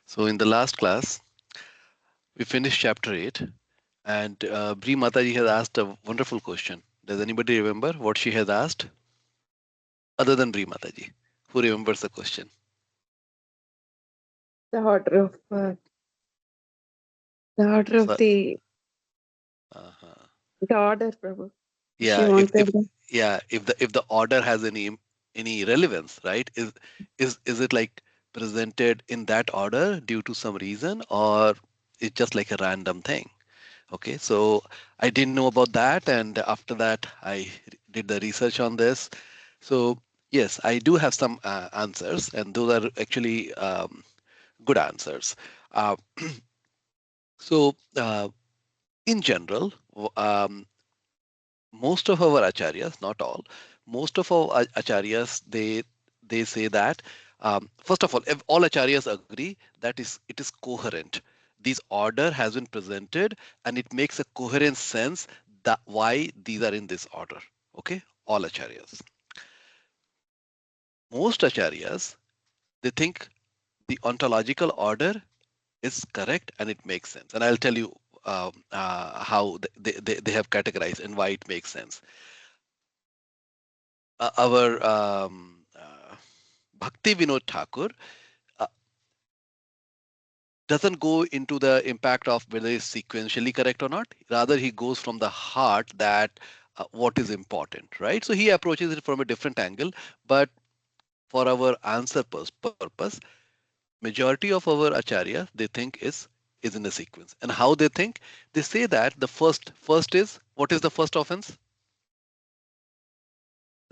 So in the last class, we finished chapter 8, and Bri Mataji has asked a wonderful question. Does anybody remember what she has asked? Other than Bri Mataji, who remembers the question? The order of So, the uh-huh. order, Prabhu. She Yeah, wanted. if the order has any relevance, right? Is it like presented in that order due to some reason, or it's just like a random thing? Okay, so I didn't know about that, and after that, I did the research on this. So yes, I do have some answers, and those are actually good answers. Uh, so in general, most of our acharyas, not all, most of our acharyas, they say that first of all, if all acharyas agree that it is coherent. This order has been presented, and it makes a coherent sense that why these are in this order. Okay, all acharyas. Most acharyas, they think the ontological order is correct and it makes sense. And I'll tell you how they have categorized and why it makes sense. Our Bhakti Vinod Thakur uh, doesn't go into the impact of whether it's sequentially correct or not. Rather, he goes from the heart that what is important, right? So he approaches it from a different angle. But for our answer purpose, majority of our acharyas they think is in the sequence. And how they think? They say that the first is what is the first offense?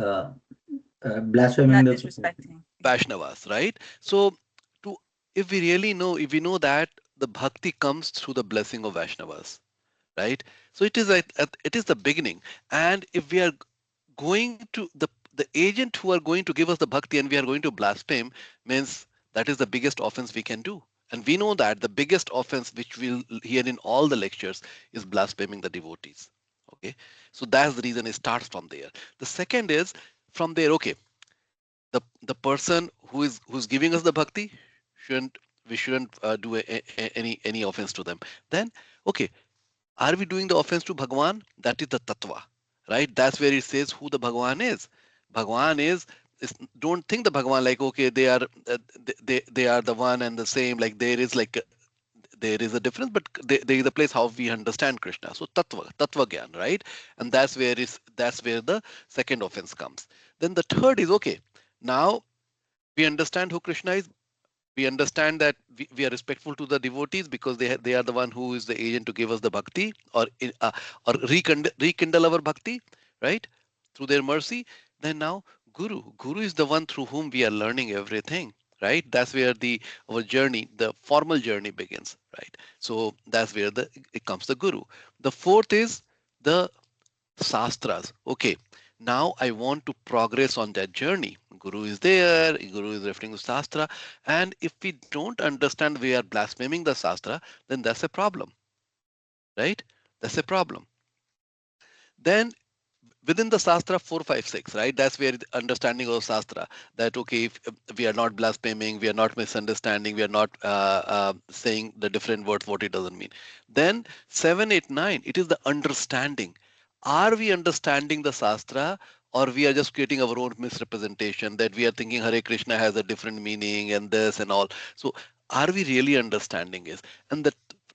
uh, blaspheming Not the disrespecting. Vaishnavas, right? So, to if we really know, if we know that the bhakti comes through the blessing of Vaishnavas, right? So it is the beginning, and if we are going to the agent who are going to give us the bhakti and we are going to blaspheme means that is the biggest offense we can do. And we know that the biggest offense which we'll hear in all the lectures is blaspheming the devotees. Okay, so that's the reason it starts from there. The second is from there. Okay, the person who's giving us the bhakti shouldn't we shouldn't do any offense to them. Then okay, are we doing the offense to Bhagwan? That is the tattva, right? That's where it says who the Bhagwan is. Bhagwan is don't think the Bhagwan like okay they are they are the one and the same, like there is like there is a difference, but there is a place how we understand Krishna. So tattva gyan, right? And that's where the second offense comes. Then the third is okay. Now we understand who Krishna is. We understand that we are respectful to the devotees because they are the one who is the agent to give us the bhakti or rekindle our bhakti, right? Through their mercy. Then now Guru is the one through whom we are learning everything, right? That's where the our journey, the formal journey begins, right? So that's where it comes the Guru. The fourth is the Sastras. Okay, now I want to progress on that journey. Guru is there, Guru is referring to Sastra, and if we don't understand we are blaspheming the Sastra, then that's a problem, right? That's a problem. Then within the Sastra 4, 5, 6, right? That's where the understanding of Sastra that okay, if we are not blaspheming, we are not misunderstanding, we are not saying the different words what it doesn't mean. Then 7, 8, 9, it is the understanding. Are we understanding the Sastra, or we are just creating our own misrepresentation that we are thinking Hare Krishna has a different meaning and this and all? So are we really understanding it? And the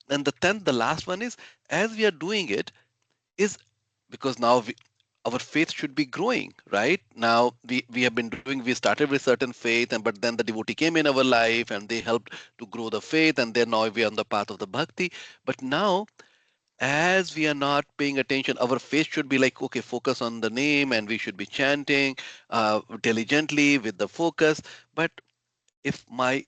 10th, the last one is as we are doing it is because now our faith should be growing, right? Now we have been doing, we started with certain faith, and but then the devotee came in our life and they helped to grow the faith, and then now we are on the path of the bhakti. But now as we are not paying attention, our faith should be like okay, focus on the name, and we should be chanting diligently with the focus. But if my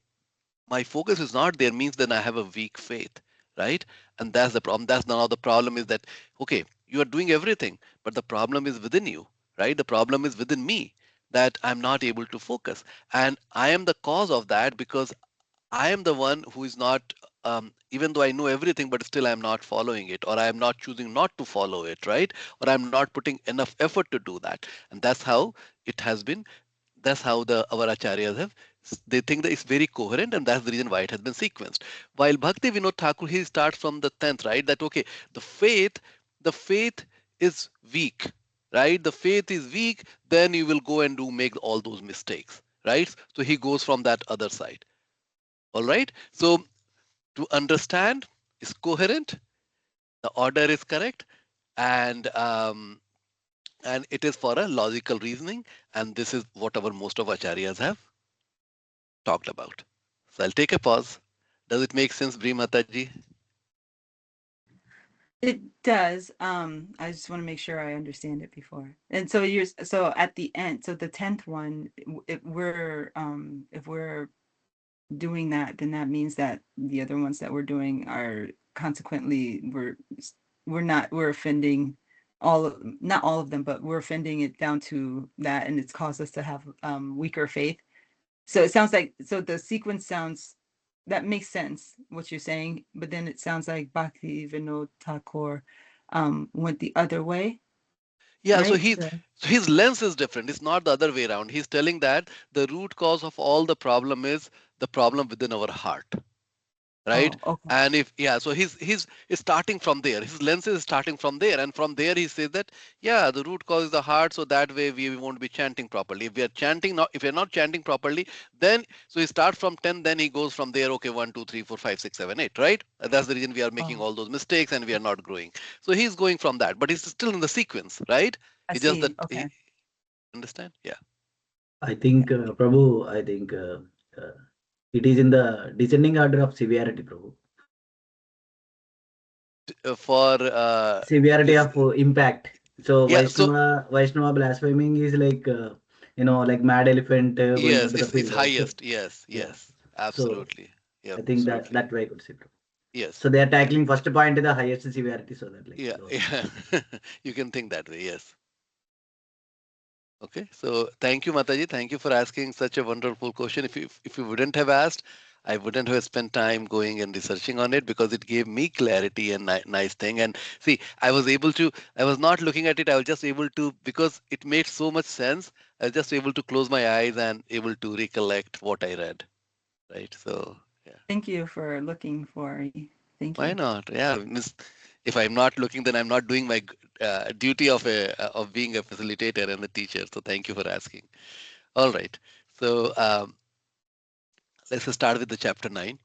focus is not there means then I have a weak faith, right? And that's the problem. That's now the problem is that okay, you are doing everything, but the problem is within you, right? The problem is within me that I'm not able to focus, and I am the cause of that because I am the one who is not. Even though I know everything, but still I'm not following it, or I am not choosing not to follow it, right? Or I'm not putting enough effort to do that, and that's how it has been. That's how the our acharyas have They think that it's very coherent, and that's the reason why it has been sequenced. While Bhakti Vinod Thakur, he starts from the 10th, right? That okay, the faith, the faith is weak, right? The faith is weak, then you will go and make all those mistakes, right? So he goes from that other side. All right. So to understand is coherent, the order is correct, and it is for a logical reasoning, and this is whatever most of acharyas have talked about. So I'll take a pause. Does it make sense, Bri Mataji? It does. I just want to make sure I understand it before. And so so at the end, so the 10th one, if we're doing that, then that means that the other ones that we're doing are consequently we're offending not all of them, but we're offending it down to that, and it's caused us to have weaker faith. So it sounds like, so the sequence sounds, that makes sense what you're saying, but then it sounds like Bhakti Vinod Thakur went the other way, Yeah, so right? his lens is different. It's not the other way around. He's telling that the root cause of all the problem is the problem within our heart, right? Oh, okay. And if yeah, so he's starting from there. His lens is starting from there, and from there he says that yeah, the root cause is the heart, so that way we won't be chanting properly. If we are chanting not, if we are not chanting properly, then so he starts from 10, then he goes from there. Okay, 1, 2, 3, 4, 5, 6, 7, 8, right? And that's the reason we are making Oh, all those mistakes and we are not growing. So he's going from that, but he's still in the sequence, right? I He just that see. Okay. he understand, yeah. I think, Prabhu, I think it is in the descending order of severity, Prabhu. For Severity this, of impact. So yeah. So Vaishnava blaspheming is like, like mad elephant going yes, into the it's field, right? highest. Yes, Yeah. yes, So absolutely. Yeah, I think absolutely. that way I could say, Prabhu. Yes. So they are tackling first point to the highest severity, so that like Yeah, those. yeah. You can think that way. Yes. Okay. So thank you, Mataji. Thank you for asking such a wonderful question. If you wouldn't have asked, I wouldn't have spent time going and researching on it because it gave me clarity and nice thing. And see, I was able to. I was not looking at it. I was just able to because it made so much sense. I was just able to close my eyes and able to recollect what I read. Right. So yeah. Thank you for looking for me. Thank Why you. not? Yeah, if I'm not looking, then I'm not doing my duty of being a facilitator and a teacher. So thank you for asking. All right. So let's start with the chapter 9.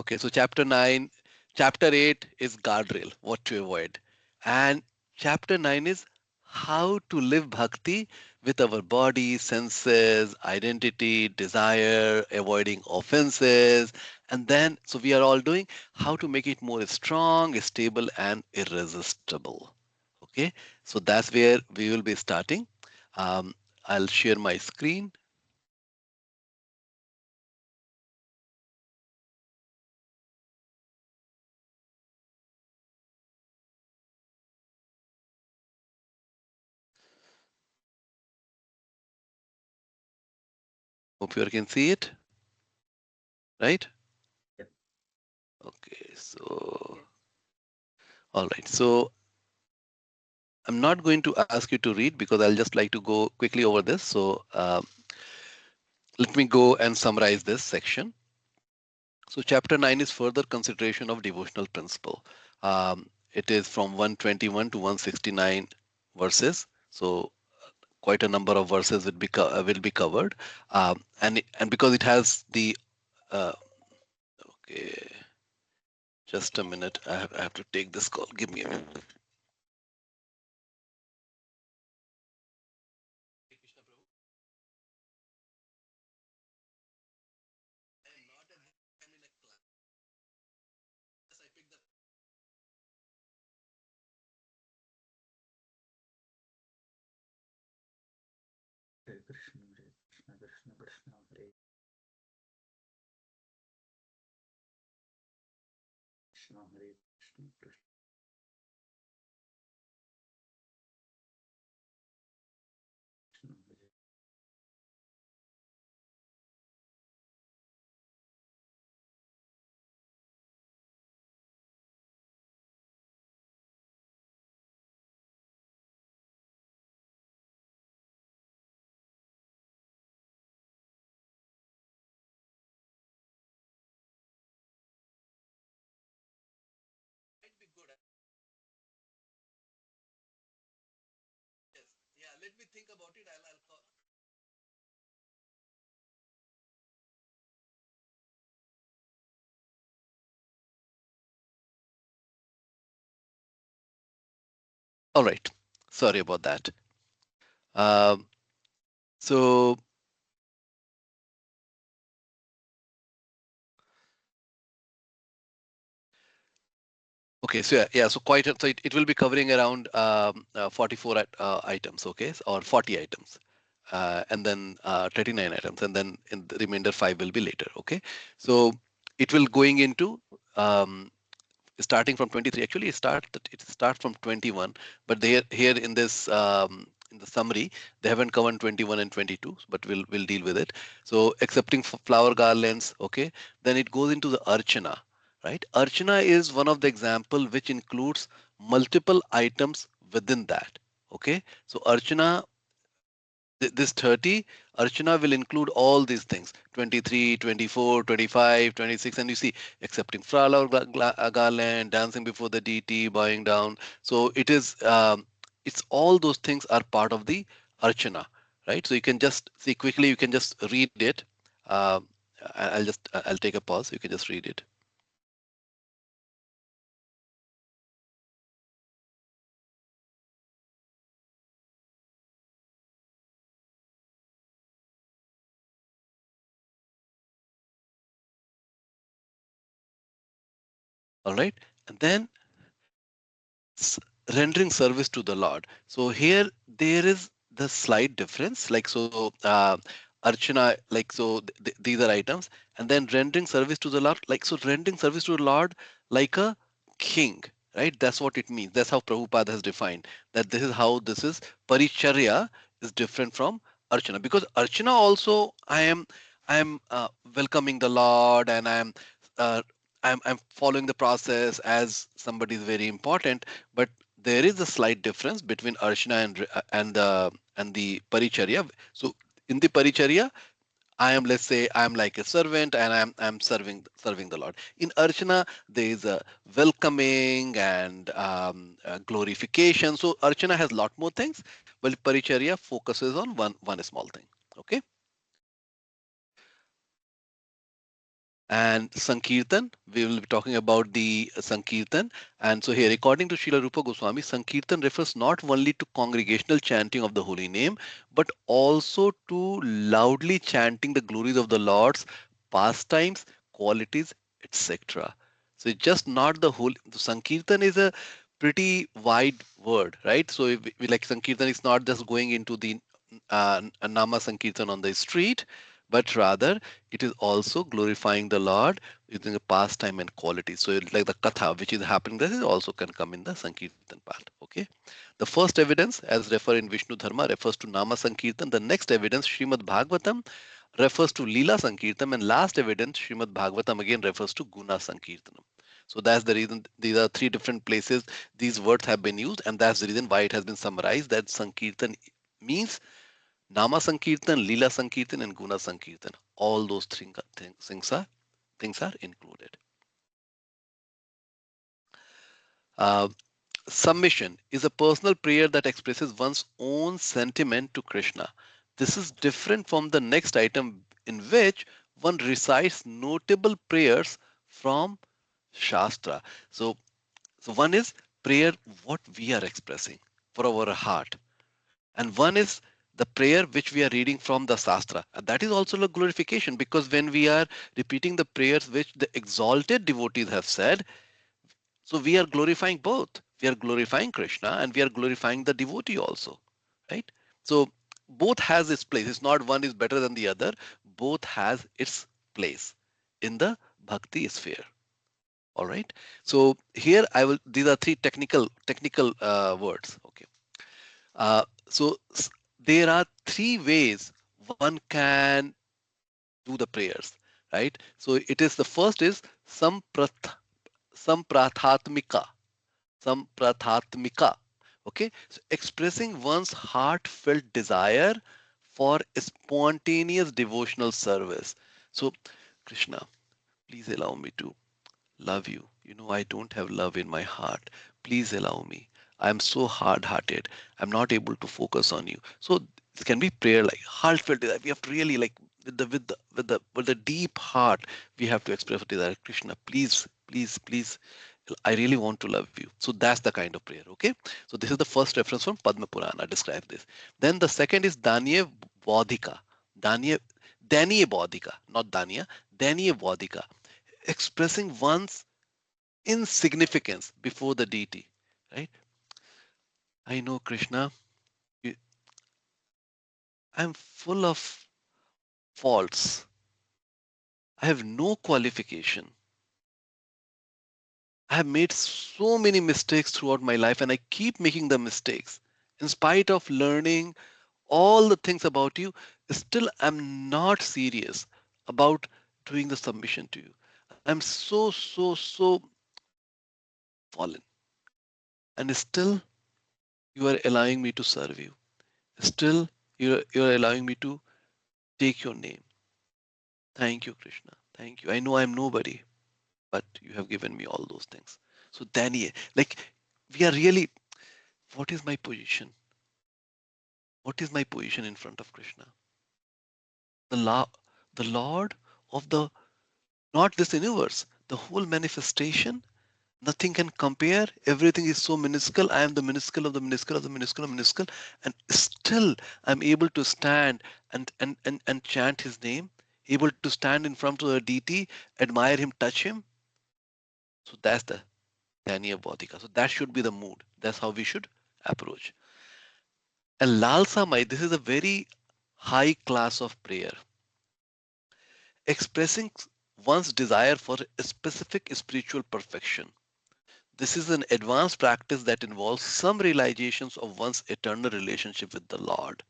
Okay. So chapter 8 is guardrail, what to avoid, and chapter 9 is how to live bhakti with our body, senses, identity, desire, avoiding offenses, and then so we are all doing how to make it more strong, stable, and irresistible. Okay, so that's where we will be starting. Um, I'll share my screen. Hope you can see it, right? Yeah. Okay, so all right. So I'm not going to ask you to read because I'll just like to go quickly over this. So let me go and summarize this section. So chapter 9 is further consideration of devotional principle. It is from 121 to 169 verses. So quite a number of verses will be covered. And because it has the uh, okay, just a minute. I have to take this call. Give me a minute. Hare Krishna, Hare Krishna, Krishna Krishna, Hare Krishna, Hare Krishna, Krishna. let me think about it. I'll call. All right. Sorry about that. Um, so okay, so yeah, so quite so it will be covering around 44 items, okay, or 40 items, and then 39 items, and then in the remainder 5 will be later, okay. So it will going into starting from 23. Actually, it starts from 21, but they here in the summary they haven't covered 21 and 22, but we'll deal with it. So accepting flower garlands, okay, then it goes into the archana, right? Archana is one of the example which includes multiple items within that, okay. So archana, this 30 archana will include all these things: 23, 24, 25, 26, and you see accepting flower garland, dancing before the deity, bowing down. So it is it's all those things are part of the archana, right? So you can just see quickly, you can just read it. um, I'll take a pause, you can just read it. All right, and then s- rendering service to the Lord. So here there is the slight difference. Like so, Archana, like so, these are items, and then rendering service to the Lord. Like so, rendering service to the Lord like a king, right? That's what it means. That's how Prabhupada has defined that. This is how this is. Paricharya is different from Archana, because Archana also I am welcoming the Lord, and uh, I'm following the process as somebody is very important, but there is a slight difference between archana and the paricharya. So in the paricharya, I am, let's say I am like a servant, and I'm serving the Lord. In archana, there is a welcoming and glorification. So archana has a lot more things, while paricharya focuses on one small thing. Okay. And Sankirtan, we will be talking about the Sankirtan. And so here, according to Srila Rupa Goswami, Sankirtan refers not only to congregational chanting of the holy name, but also to loudly chanting the glories of the Lord's pastimes, qualities, etc. So it's just not the whole. The Sankirtan is a pretty wide word, right? So if we like Sankirtan, is not just going into the Nama Sankirtan on the street, but rather it is also glorifying the Lord using a pastime and quality. So it's like the katha, which is happening, this is also can come in the Sankirtan part. Okay. The first evidence, as referred in Vishnu Dharma, refers to Nama Sankirtan. The next evidence, Srimad Bhagavatam, refers to Leela Sankirtan. And last evidence, Srimad Bhagavatam, again refers to Guna Sankirtanam. So that's the reason these are three different places these words have been used, and that's the reason why it has been summarized that Sankirtan means Nama Sankirtan, Leela Sankirtan, and Guna Sankirtan. All those things are included. Uh, Submission is a personal prayer that expresses one's own sentiment to Krishna. This is different from the next item, in which one recites notable prayers from Shastra. So, so one is prayer what we are expressing for our heart, and one is the prayer which we are reading from the Shastra. And that is also a glorification, because when we are repeating the prayers which the exalted devotees have said, so we are glorifying both. We are glorifying Krishna and we are glorifying the devotee also, right? So both has its place. It's not one is better than the other. Both has its place in the bhakti sphere. All right. So here I will. These are three technical words. Okay. So there are three ways one can do the prayers, right? So it is the first is samprathatmika, samprathatmika. Okay, so expressing one's heartfelt desire for spontaneous devotional service. So, Krishna, please allow me to love you. You know, I don't have love in my heart. Please allow me. I'm so hard-hearted. I'm not able to focus on you. So it can be prayer like heartfelt desire. We have to really like with the deep heart, we have to express desire. Krishna, please, please, please, I really want to love you. So that's the kind of prayer. Okay. So this is the first reference from Padma Purana. Describe this. Then the second is Danya Bodhika. Danya Danya Bodhika, not Danya. Danya Bodhika, expressing one's insignificance before the deity. Right. I know Krishna. you- I'm full of faults. I have no qualification. I have made so many mistakes throughout my life, and I keep making the mistakes. In spite of learning all the things about you, still I'm not serious about doing the submission to you. I'm so fallen. And still you are allowing me to serve you. Still you're allowing me to take your name. Thank you, Krishna. Thank you. I know I'm nobody, but you have given me all those things. So Daniel, like we are really, what is my position? What is my position in front of Krishna? The law, the Lord of the not this universe, the whole manifestation. Nothing can compare. Everything is so minuscule. I am the minuscule of the minuscule of the minuscule of minuscule, and still I'm able to stand and chant His name. Able to stand in front of the deity, admire Him, touch Him. So that's the Danya Bodhika. So that should be the mood. That's how we should approach. And Lalsamai, this is a very high class of prayer. Expressing one's desire for a specific spiritual perfection. This is an advanced practice that involves some realizations of one's eternal relationship with the Lord.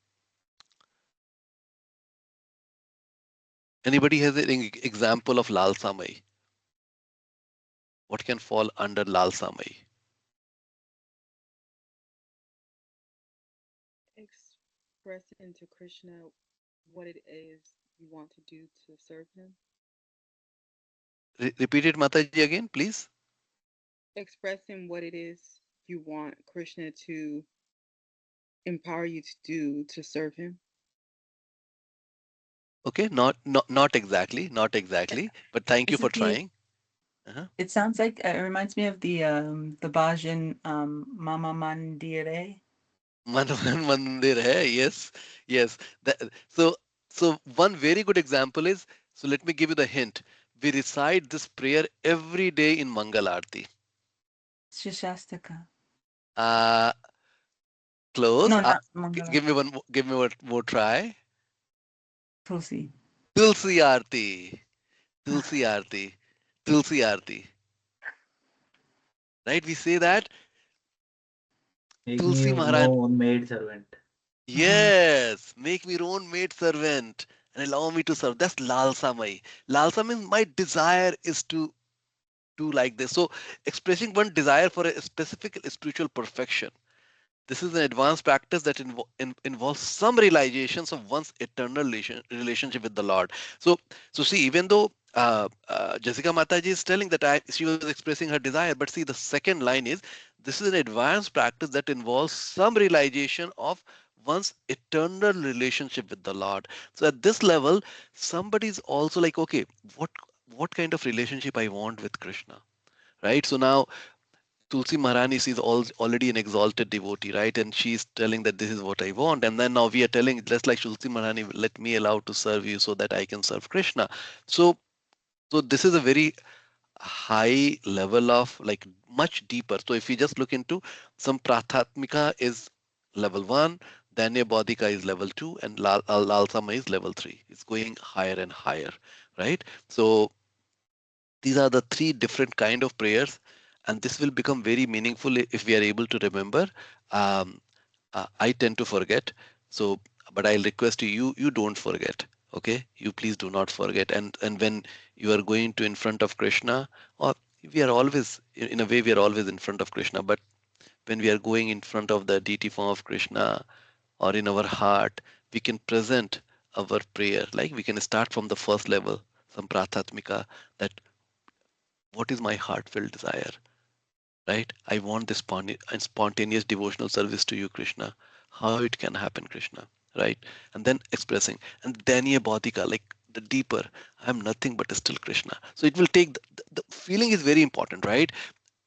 Anybody has an example of Lalsamai? What can fall under Lalsamai? Expressing to Krishna what it is you want to do to serve him. Repeat it, Mataji, again, please. Expressing what it is you want Krishna to empower you to do to serve him. Okay, not exactly, not exactly, but thank you This for is the. trying. Uh-huh. It sounds like it reminds me of the bhajan Mama Mandire. Manohar Mandir hai, yes, yes. So one very good example is, so let me give you the hint. We recite this prayer every day in Mangal Aarti. Shashastaka. Uh, Close. No, not Mangala. Give me one more try. Tulsi. Tulsi Aarti, Tulsi Aarti, Tulsi Aarti. Right? We say that Make me Tulsi your Maharani. own maid servant. Yes, make me your own maid servant and allow me to serve. That's Lalsa Mai. Lalsa means my desire is to do like this. So expressing one desire for a specific spiritual perfection. This is an advanced practice that involves some realizations of one's eternal relationship with the Lord. So see, even though Jessica Mataji is telling that she was expressing her desire, but see, the second line is this is an advanced practice that involves some realization of one's eternal relationship with the Lord. So at this level, somebody's also like, okay, what kind of relationship I want with Krishna, right? So now Tulsi Maharani is already an exalted devotee, right? And she's telling that this is what I want. And then now we are telling, just like Tulsi Maharani, let me allow to serve you so that I can serve Krishna. So this is a very high level of like much deeper. So if we just look into some Prathatmika is level 1, Danya Bodhika is level 2, and Lalsama is level 3. It's going higher and higher, right? So these are the three different kind of prayers, and this will become very meaningful if we are able to remember. Um, I tend to forget, so but I'll request you don't forget. Okay, you please do not forget. And when you are going to in front of Krishna, or we are always in a way we are always in front of Krishna, but when we are going in front of the deity form of Krishna or in our heart, we can present our prayer. Like we can start from the first level, some prathatmika, that what is my heartfelt desire? right? I want this spontaneous devotional service to you, Krishna. How it can happen, Krishna, right? And then expressing, and Danya Bodhika, like the deeper, I'm nothing but still Krishna. So it will take the feeling is very important, right?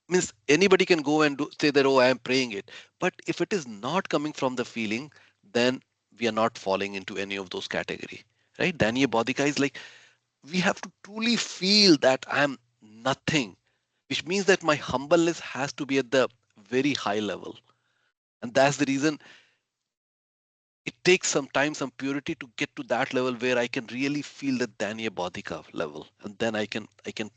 Means anybody can go and say that, oh, I am praying it. But if it is not coming from the feeling, then we are not falling into any of those category, right? Danya Bodhika is like, we have to truly feel that I am nothing, which means that my humbleness has to be at the very high level. And that's the reason it takes some time, some purity to get to that level where I can really feel the Danya Bodhika level. And then I can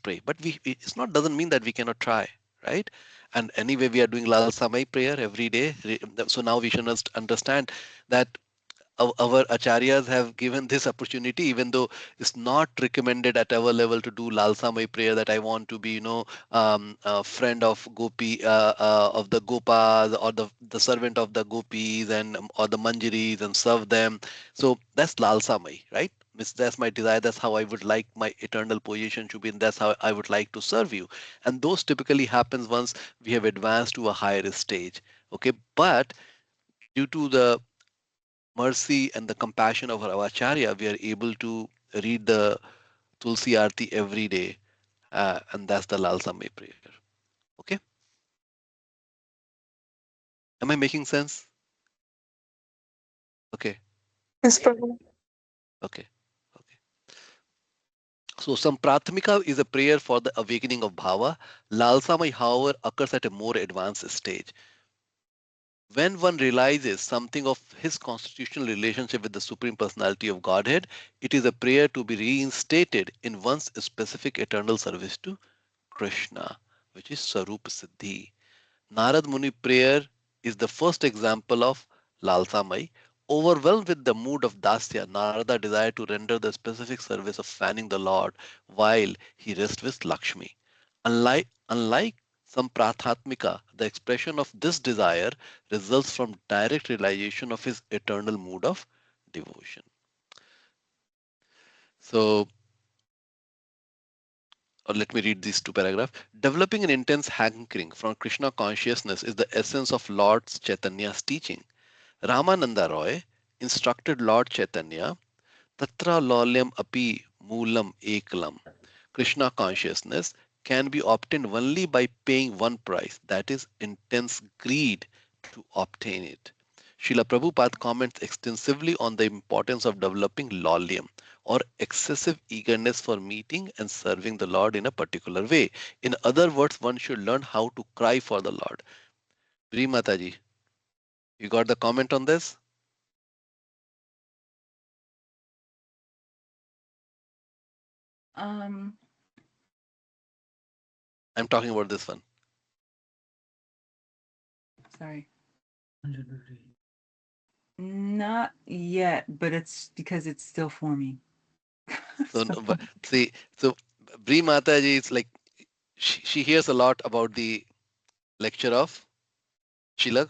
pray. But it's not doesn't mean that we cannot try, right? And anyway, we are doing Lal Samay prayer every day. So now we should understand that our ācāryas have given this opportunity, even though it's not recommended at our level to do lalsamay prayer, that I want to be, a friend of gopi, of the gopas, or the servant of the gopis, and or the manjaris, and serve them. So that's lalsamay, right? That's my desire. That's how I would like my eternal position to be, and that's how I would like to serve you. And those typically happens once we have advanced to a higher stage. Okay, but due to the mercy and the compassion of our Acharya, we are able to read the Tulsi Aarti every day, and that's the Lal Samay prayer. Okay, am I making sense? Okay, Yes, Prabhu. okay, okay. So, some Prathamika is a prayer for the awakening of Bhava. Lal Samay, however, occurs at a more advanced stage. When one realizes something of his constitutional relationship with the Supreme Personality of Godhead, it is a prayer to be reinstated in one's specific eternal service to Krishna, which is Sarup Siddhi. Narad Muni prayer is the first example of Lalsamai. Overwhelmed with the mood of Dasya, Narada desired to render the specific service of fanning the Lord while he rests with Lakshmi. Unlike some Prathatmika, the expression of this desire results from direct realization of his eternal mood of devotion. So, or let me read these two paragraphs. Developing an intense hankering from Krishna consciousness is the essence of Lord Chaitanya's teaching. Ramananda Roy instructed Lord Chaitanya, Tatra lolyam api moolam eklam. Krishna consciousness can be obtained only by paying one price, that is intense greed to obtain it. Srila Prabhupada comments extensively on the importance of developing lolyam, or excessive eagerness for meeting and serving the Lord in a particular way. In other words, one should learn how to cry for the Lord. Bri Mataji, you got the comment on this? Um, I'm talking about this one. sorry. Not yet, but it's because it's still forming. So, see, so Bri Mataji is like, she hears a lot about the lecture of Shilag,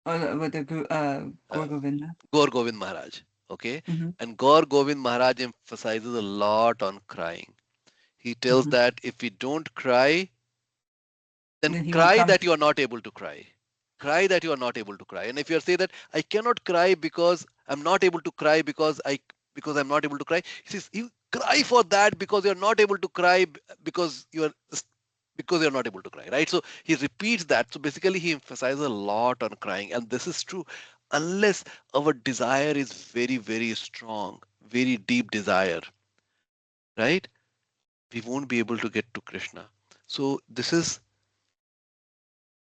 With the Gaur Govinda. Gaur Govind Maharaj. Okay. Mm-hmm. And Gaur Govind Maharaj emphasizes a lot on crying. He tells Mm-hmm. that if we don't cry, then Then he won't cry come. that you are not able to cry. Cry that you are not able to cry. And if you say that I cannot cry because I'm not able to cry because I'm not able to cry, he says you cry for that because you're not able to cry because you're not able to cry, right? So he repeats that. So basically he emphasizes a lot on crying, and this is true unless our desire is very, very strong, very deep desire, right? We won't be able to get to Krishna. So this is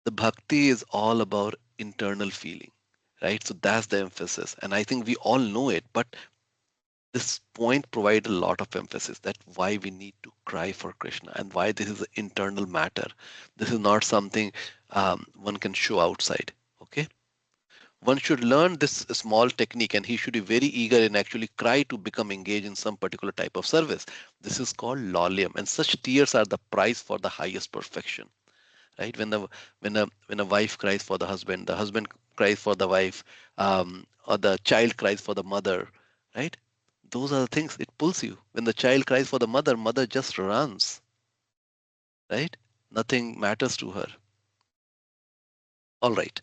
the bhakti is all about internal feeling, right? So that's the emphasis. And I think we all know it, but this point provides a lot of emphasis that why we need to cry for Krishna and why this is an internal matter. This is not something one can show outside. Okay. One should learn this small technique, and he should be very eager and actually cry to become engaged in some particular type of service. This is called lolyam, and such tears are the price for the highest perfection, right? When a wife cries for the husband cries for the wife, or the child cries for the mother, right? Those are the things it pulls you. When the child cries for the mother, mother just runs, right? Nothing matters to her. All right.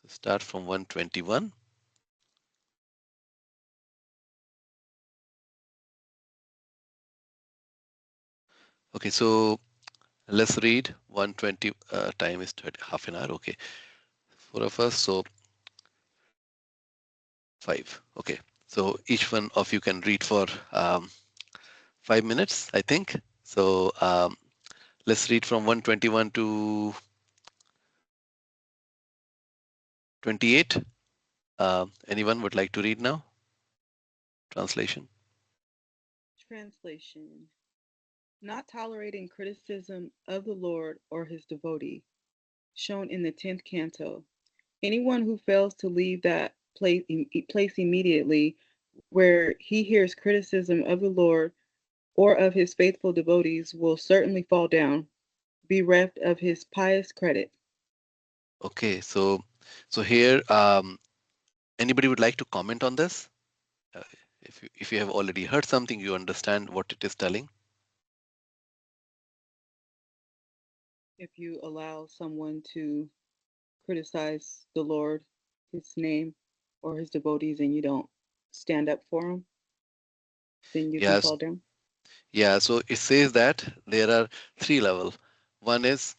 So start from 121. Okay, so let's read 120. Time is 30, half an hour. Okay, 4 of us, so 5. Okay, so each one of you can read for 5 minutes, I think. So let's read from 121 to 28. Anyone would like to read now? Translation. Translation. Not tolerating criticism of the Lord or his devotee, shown in the 10th canto. Anyone who fails to leave that place immediately where he hears criticism of the Lord or of his faithful devotees will certainly fall down, bereft of his pious credit. Okay, so here, anybody would like to comment on this? If you have already heard something, you understand what it is telling. If you allow someone to criticize the Lord, his name, or his devotees, and you don't stand up for them, then you can Yes. fall down. Yeah, so it says that there are 3 levels. One is,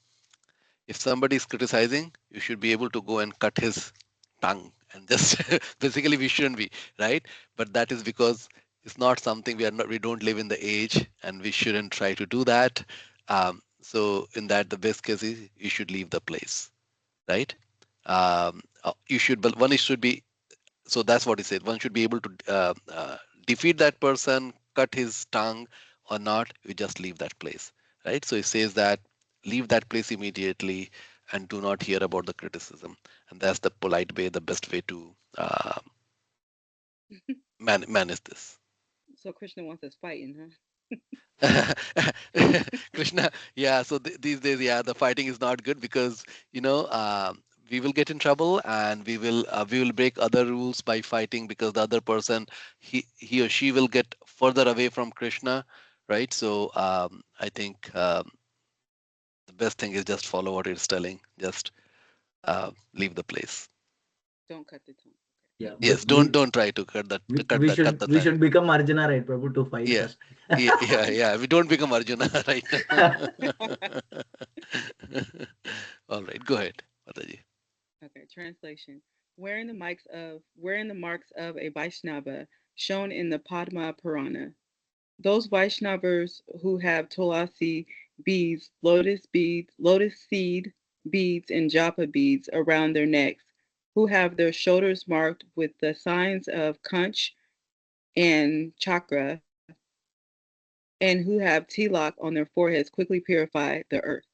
if somebody is criticizing, you should be able to go and cut his tongue and just basically we shouldn't be, right? But that is because it's not something we don't live in the age, and we shouldn't try to do that. So in that, the best case is you should leave the place, right? You should, but one, it should be, so that's what he said. One should be able to defeat that person, cut his tongue, or not. You just leave that place, right? So he says that leave that place immediately and do not hear about the criticism. And that's the polite way, the best way to manage this. So Krishna wants us fighting, huh? Krishna, yeah. So these days, yeah, the fighting is not good because we will get in trouble, and we will break other rules by fighting, because the other person, he or she will get further away from Krishna, right? So I think the best thing is just follow what it's telling. Just leave the place. Don't cut the tongue. Yeah, Yes, but don't try to cut the we tongue. should become Arjuna, right, Prabhu, to fight Yeah, first. yeah. We don't become Arjuna right now. All right, go ahead, Mataji. Okay, translation. Wearing the marks of a Vaishnava shown in the Padma Purana. Those Vaishnavas who have tulasi beads, lotus seed beads, and japa beads around their necks, who have their shoulders marked with the signs of Kanch and Chakra, and who have tilak on their foreheads quickly purify the earth.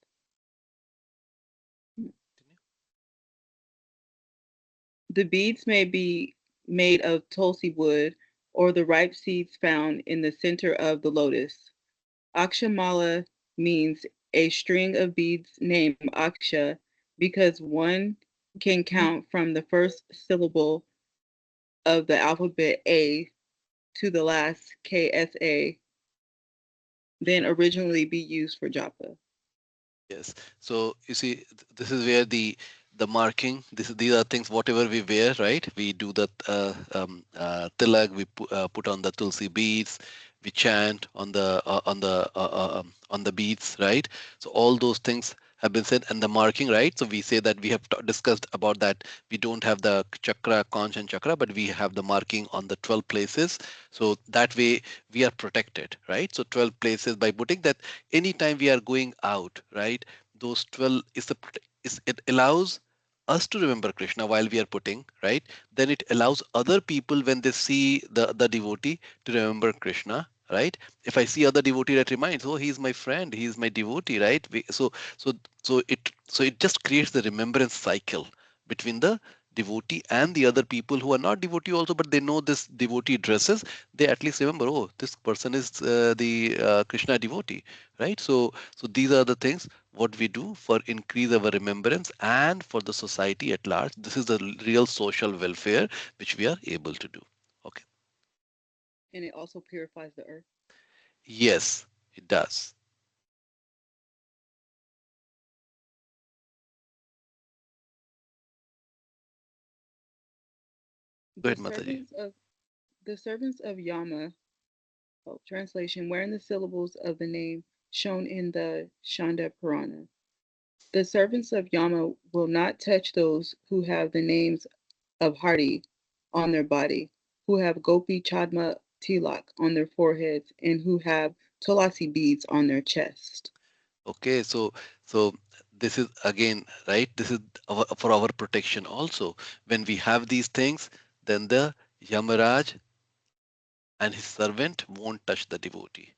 The beads may be made of tulsi wood or the ripe seeds found in the center of the lotus. Akshamala means a string of beads named Aksha because one can count from the first syllable of the alphabet A to the last KSA, then originally be used for japa. Yes. So you see, this is where the marking. These are things whatever we wear, right? We do the tilak. We put on the tulsi beads. We chant on the beads, right? So all those things have been said, and the marking, right? So we say that we have discussed about that. We don't have the chakra, conch, and chakra, but we have the marking on the 12 places. So that way we are protected, right? So 12 places, by putting that, anytime we are going out, right, those 12 it allows us to remember Krishna while we are putting, right? Then it allows other people, when they see the devotee, to remember Krishna, right? If I see other devotee, that reminds, oh, he's my friend, he's my devotee, right? So it just creates the remembrance cycle between the devotee and the other people who are not devotee also, but they know this devotee dresses. They at least remember, oh, this person is the Krishna devotee, right? So these are the things what we do for increase our remembrance and for the society at large. This is the real social welfare which we are able to do. Okay. And it also purifies the earth. Yes, it does. Go The ahead, Mataji. servants of Yama, translation, wherein the syllables of the name shown in the Shanda Purana. The servants of Yama will not touch those who have the names of Hardi on their body, who have Gopi Chadma Tilak on their foreheads, and who have Tulasi beads on their chest. Okay, so this is again, right? This is for our protection also. When we have these things, then the Yamaraj and his servant won't touch the devotee.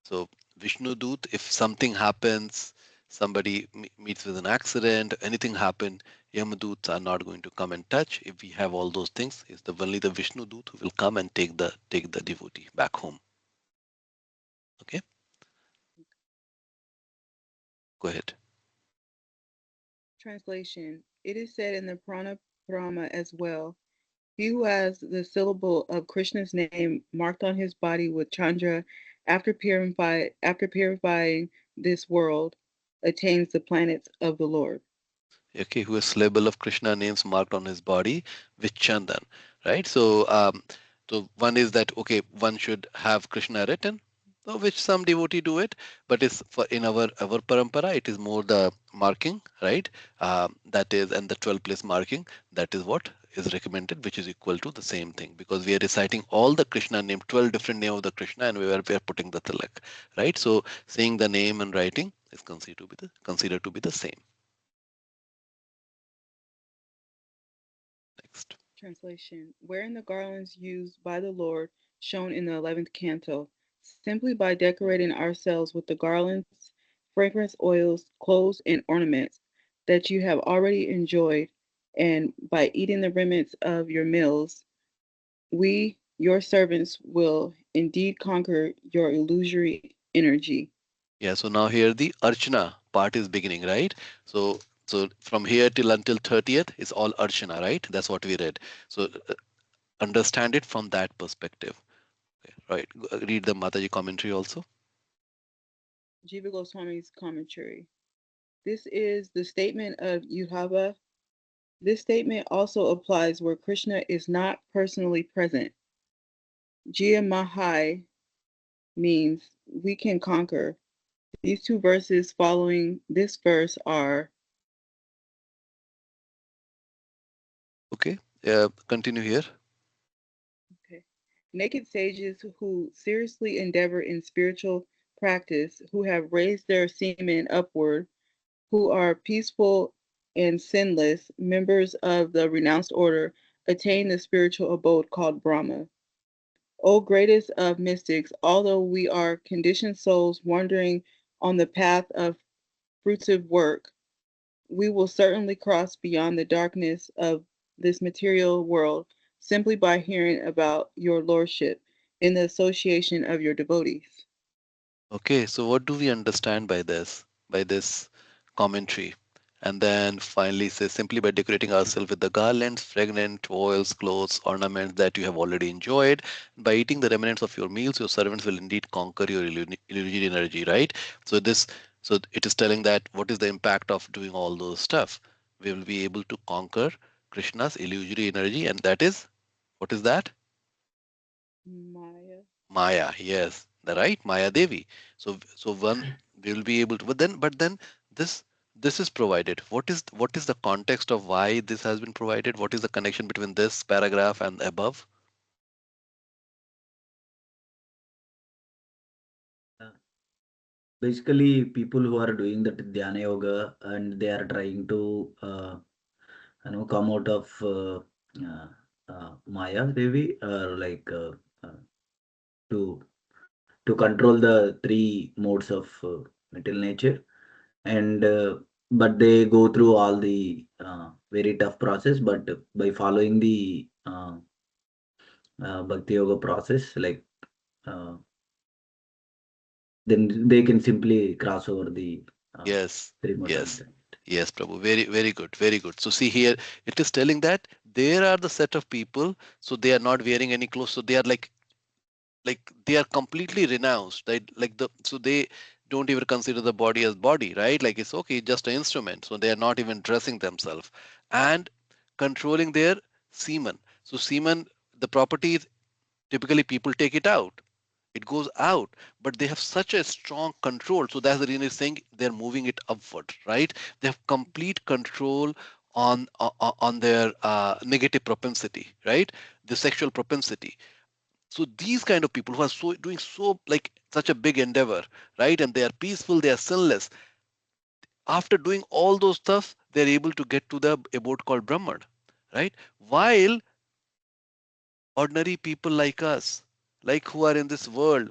So Vishnu Dut, if something happens, somebody meets with an accident, anything happened, Yamaduts are not going to come and touch. If we have all those things, it's only the Vishnu Dut who will come and take the devotee back home. Okay, go ahead. Translation. It is said in the Prana Parama as well. He who has the syllable of Krishna's name marked on his body with Chandra after purifying this world attains the planets of the Lord. Okay, who has label of Krishna names marked on his body with Chandan, right? So one is that okay, one should have Krishna written, which some devotee do it, but it's for in our parampara, it is more the marking, right? That is, and the 12 place marking, that is what is recommended, which is equal to the same thing, because we are reciting all the Krishna name, 12 different name of the Krishna, and we are putting the tilak, right? So saying the name and writing is considered to be the same. Next. Translation. Wearing the garlands used by the Lord shown in the 11th canto, simply by decorating ourselves with the garlands, fragrance oils, clothes, and ornaments that you have already enjoyed, and by eating the remnants of your meals, we, your servants, will indeed conquer your illusory energy. Yeah, so now here the Archana part is beginning, right? So from here till until 30th is all Archana, right? That's what we read. So understand it from that perspective. Okay, right. Read the Mataji commentary also. Jiva Goswami's commentary. This is the statement of Yuhava. This statement also applies where Krishna is not personally present. Jia Mahai means we can conquer. These two verses following this verse are Okay. Continue here. okay. Naked sages who seriously endeavor in spiritual practice, who have raised their semen upward, who are peaceful and sinless, members of the renounced order, attain the spiritual abode called Brahma. O greatest of mystics, although we are conditioned souls wandering on the path of fruitive work, we will certainly cross beyond the darkness of this material world simply by hearing about your lordship in the association of your devotees. Okay, so what do we understand by this commentary? And then finally says simply by decorating ourselves with the garlands, fragrant oils, clothes, ornaments that you have already enjoyed, by eating the remnants of your meals, your servants will indeed conquer your illusory energy, right? So it is telling that what is the impact of doing all those stuff? We will be able to conquer Krishna's illusory energy, and that is what is that? Maya. Maya, yes, the right Maya Devi. So one we will be able to, but then this this is provided. What is the context of why this has been provided? What is the connection between this paragraph and above? Uh, Basically, people who are doing that dhyana yoga and they are trying to come out of Maya Devi, uh, to control the three modes of material nature, and but they go through all the very tough process, but by following the bhakti yoga process, uh, then they can simply cross over the Yes, three yes, modality. yes, Prabhu. Very, very good, very good. So see here, it is telling that there are the set of people, so they are not wearing any clothes, so they are like like they are completely renounced, right? So they don't even consider the body as body, right? Like it's okay, just an instrument. So they are not even dressing themselves and controlling their semen. So semen, the properties, typically people take it out, it goes out, but they have such a strong control. So that's the reason it's saying they're moving it upward, right? They have complete control on their negative propensity, right? The sexual propensity. So these kind of people who are so doing so like such a big endeavor, right? And they are peaceful, they are sinless. After doing all those stuff, they're able to get to the abode called Brahman, right? While ordinary people like us, like who are in this world,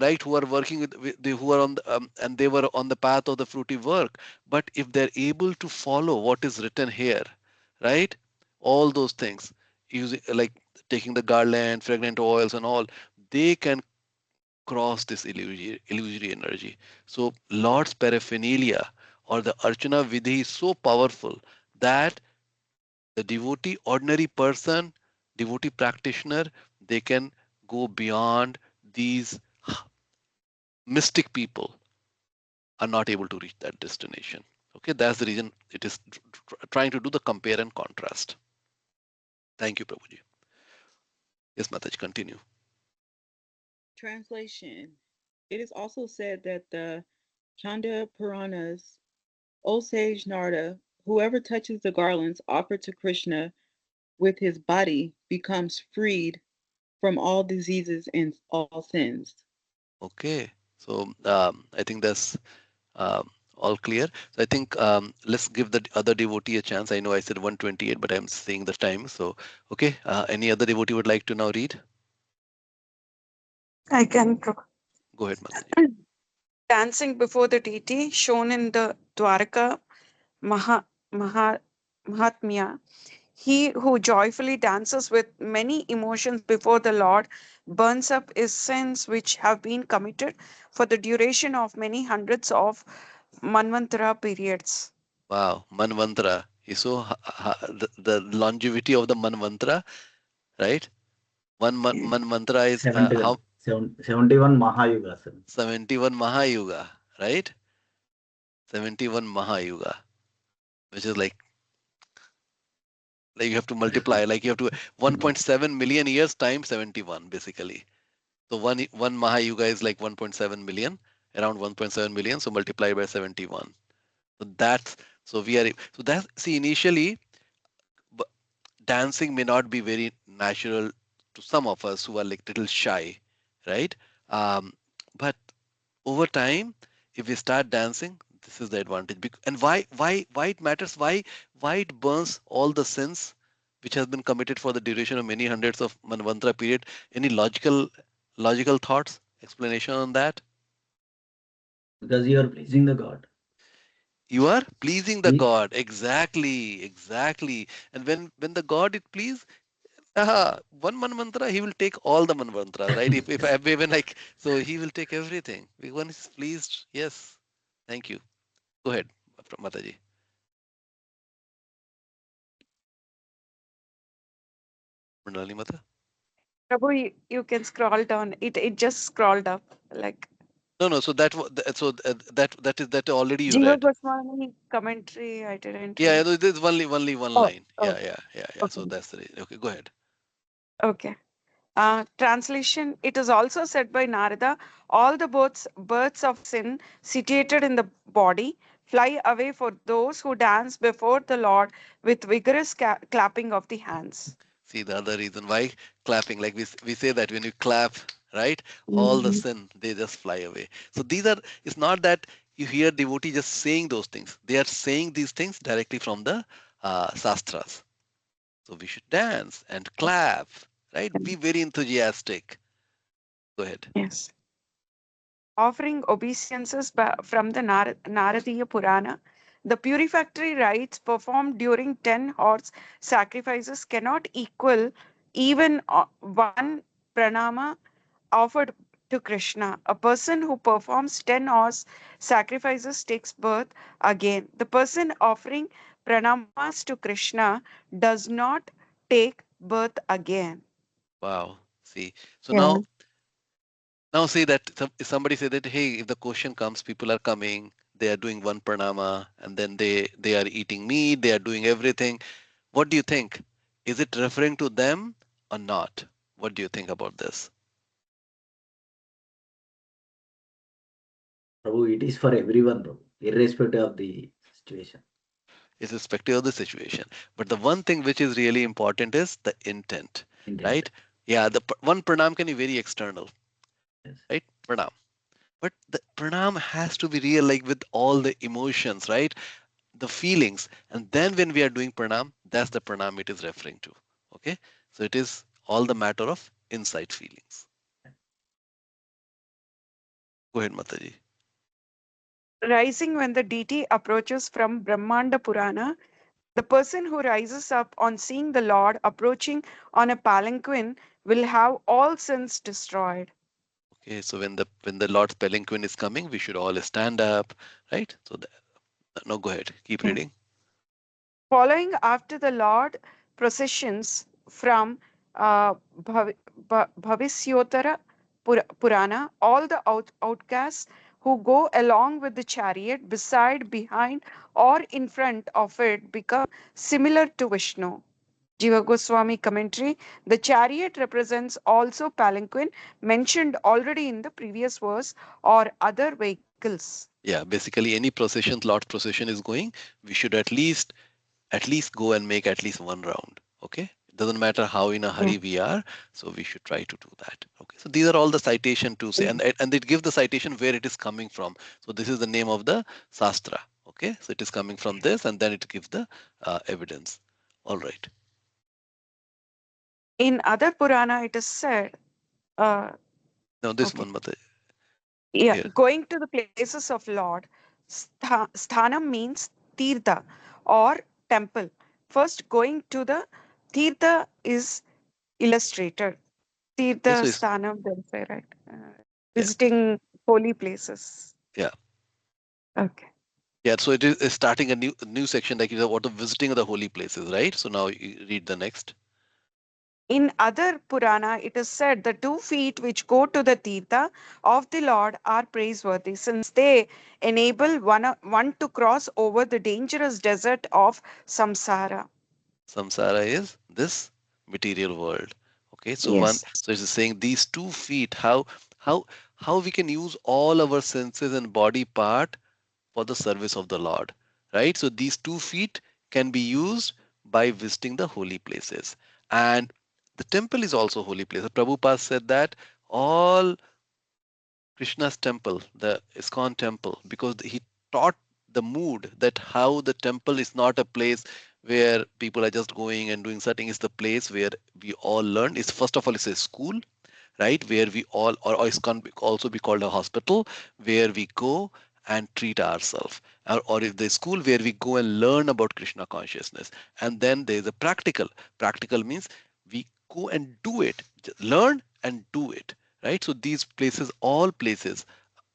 right, who are working who are on the, and they were on the path of the fruity work, but if they're able to follow what is written here, right, all those things, using like taking the garland, fragrant oils, and all, they can cross this illusory energy. So Lord's paraphernalia or the Archana Vidhi is so powerful that the devotee, ordinary person, devotee practitioner, they can go beyond these mystic people are not able to reach that destination. Okay, that's the reason it is trying to do the compare and contrast. Thank you, Prabhuji. Yes, Mataji, continue. Translation. It is also said that the Chanda Puranas, O sage Narada, whoever touches the garlands offered to Krishna with his body becomes freed from all diseases and all sins. Okay, so I think that's all clear. So I think let's give the other devotee a chance. I know I said 128, but I'm seeing the time. So okay, any other devotee would like to now read? I can. Go ahead, Mataji. Dancing before the deity, shown in the Dwaraka Maha, Mahatmya. He who joyfully dances with many emotions before the Lord burns up his sins which have been committed for the duration of many hundreds of Manvantara periods. Wow, Manvantara. So the longevity of the Manvantara, right? One Manvantara is 71, how 71 Mahayugas. 71 Mahayuga, right? 71 Mahayuga, which is like you have to multiply, like you have to 1.7 million years times 71, basically. So one Mahayuga is like 1.7 million, around 1.7 million. So multiply by 71. So that's so we are so that see initially dancing may not be very natural to some of us who are like little shy, right? But over time, if we start dancing, this is the advantage. And why it matters? Why it burns all the sins which has been committed for the duration of many hundreds of manvantara period? Any logical thoughts, explanation on that? Because you are pleasing the God. You are pleasing the He- God. Exactly. And when the God is pleased, one manvantara, he will take all the manvantras, right? If I even like, so he will take everything. If one is pleased, yes. Thank you. Go ahead, Mataji. Mrinali Mata. Prabhu, you can scroll down. It just scrolled up like No. So that already you Jiva read. Goswami commentary. I didn't Yeah, read. yeah, there's only one Oh, line. oh, Yeah. So okay, that's the okay. Go ahead. okay. Translation. It is also said by Narada, all the birds of sin situated in the body fly away for those who dance before the Lord with vigorous clapping of the hands. See the other reason why clapping, like we say that when you clap, right, all the Mhm. sin they just fly away. So these are, it's not that you hear devotee just saying those things. They are saying these things directly from the sastras. So we should dance and clap, right? Be very enthusiastic. Go ahead. Yes. Offering obeisances from the Naradiya Purana. The purificatory rites performed during 10 horse sacrifices cannot equal even one pranama offered to Krishna. A person who performs 10 horse sacrifices takes birth again. The person offering pranamas to Krishna does not take birth again. Wow. See. So now Yeah. Now say that somebody say that, hey, if the question comes, people are coming, they are doing one pranama, and then they are eating meat, they are doing everything. What do you think? Is it referring to them or not? What do you think about this? Prabhu, it is for everyone, Prabhu, irrespective of the situation. It's irrespective of the situation. But the one thing which is really important is the intent, Intent. right? Yeah, the one pranam can be very external, Yes. right? Pranam. But the pranam has to be real, like with all the emotions, right? The feelings. And then when we are doing pranam, that's the pranam it is referring to. Okay. So it is all the matter of inside feelings. Go ahead, Mataji. Rising when the deity approaches from Brahmanda Purana, the person who rises up on seeing the Lord approaching on a palanquin will have all sins destroyed. Okay. So when the Lord's palanquin is coming, we should all stand up, right? So no, go ahead. Keep Yeah. reading. Following after the Lord processions from Bhavisyotara Purana, all the outcasts who go along with the chariot beside, behind, or in front of it become similar to Vishnu. Jiva Goswami commentary. The chariot represents also palanquin mentioned already in the previous verse or other vehicles. Yeah. Basically, any procession, Lord's procession is going, we should at least go and make at least one round. Okay. It doesn't matter how in a hurry we are, so we should try to do that. Okay. So these are all the citation to say, and it gives the citation where it is coming from. So this is the name of the sastra. Okay. So it is coming from this, and then it gives the evidence. All right. In other Purana, it is said, uh, Now this okay, one, Mata, yeah, here. going to the places of Lord. Sthanam means tirtha or temple. First, going to the tirtha is illustrated. Okay. Tirtha So it's sthanam, they'll say, right? yeah, Visiting holy places. yeah, Okay. yeah. So it is starting a new section like you said, what the visiting of the holy places, right? So now you read the next. In other Purana, it is said the 2 feet which go to the Tirtha of the Lord are praiseworthy, since they enable one to cross over the dangerous desert of samsara. Samsara is this material world. Okay, so Yes. so it's saying these 2 feet, how how we can use all our senses and body part for the service of the Lord, right? So these 2 feet can be used by visiting the holy places, and the temple is also holy place. Prabhupada said that all Krishna's temple, the ISKCON temple, because he taught the mood that how the temple is not a place where people are just going and doing something. It's the place where we all learn. It's first of all, it's a school, right? Where we all, or ISKCON also be called a hospital, where we go and treat ourselves. Or if the school where we go and learn about Krishna consciousness. And then there's a practical. Practical means we go and do it, learn and do it, right? So these places, all places,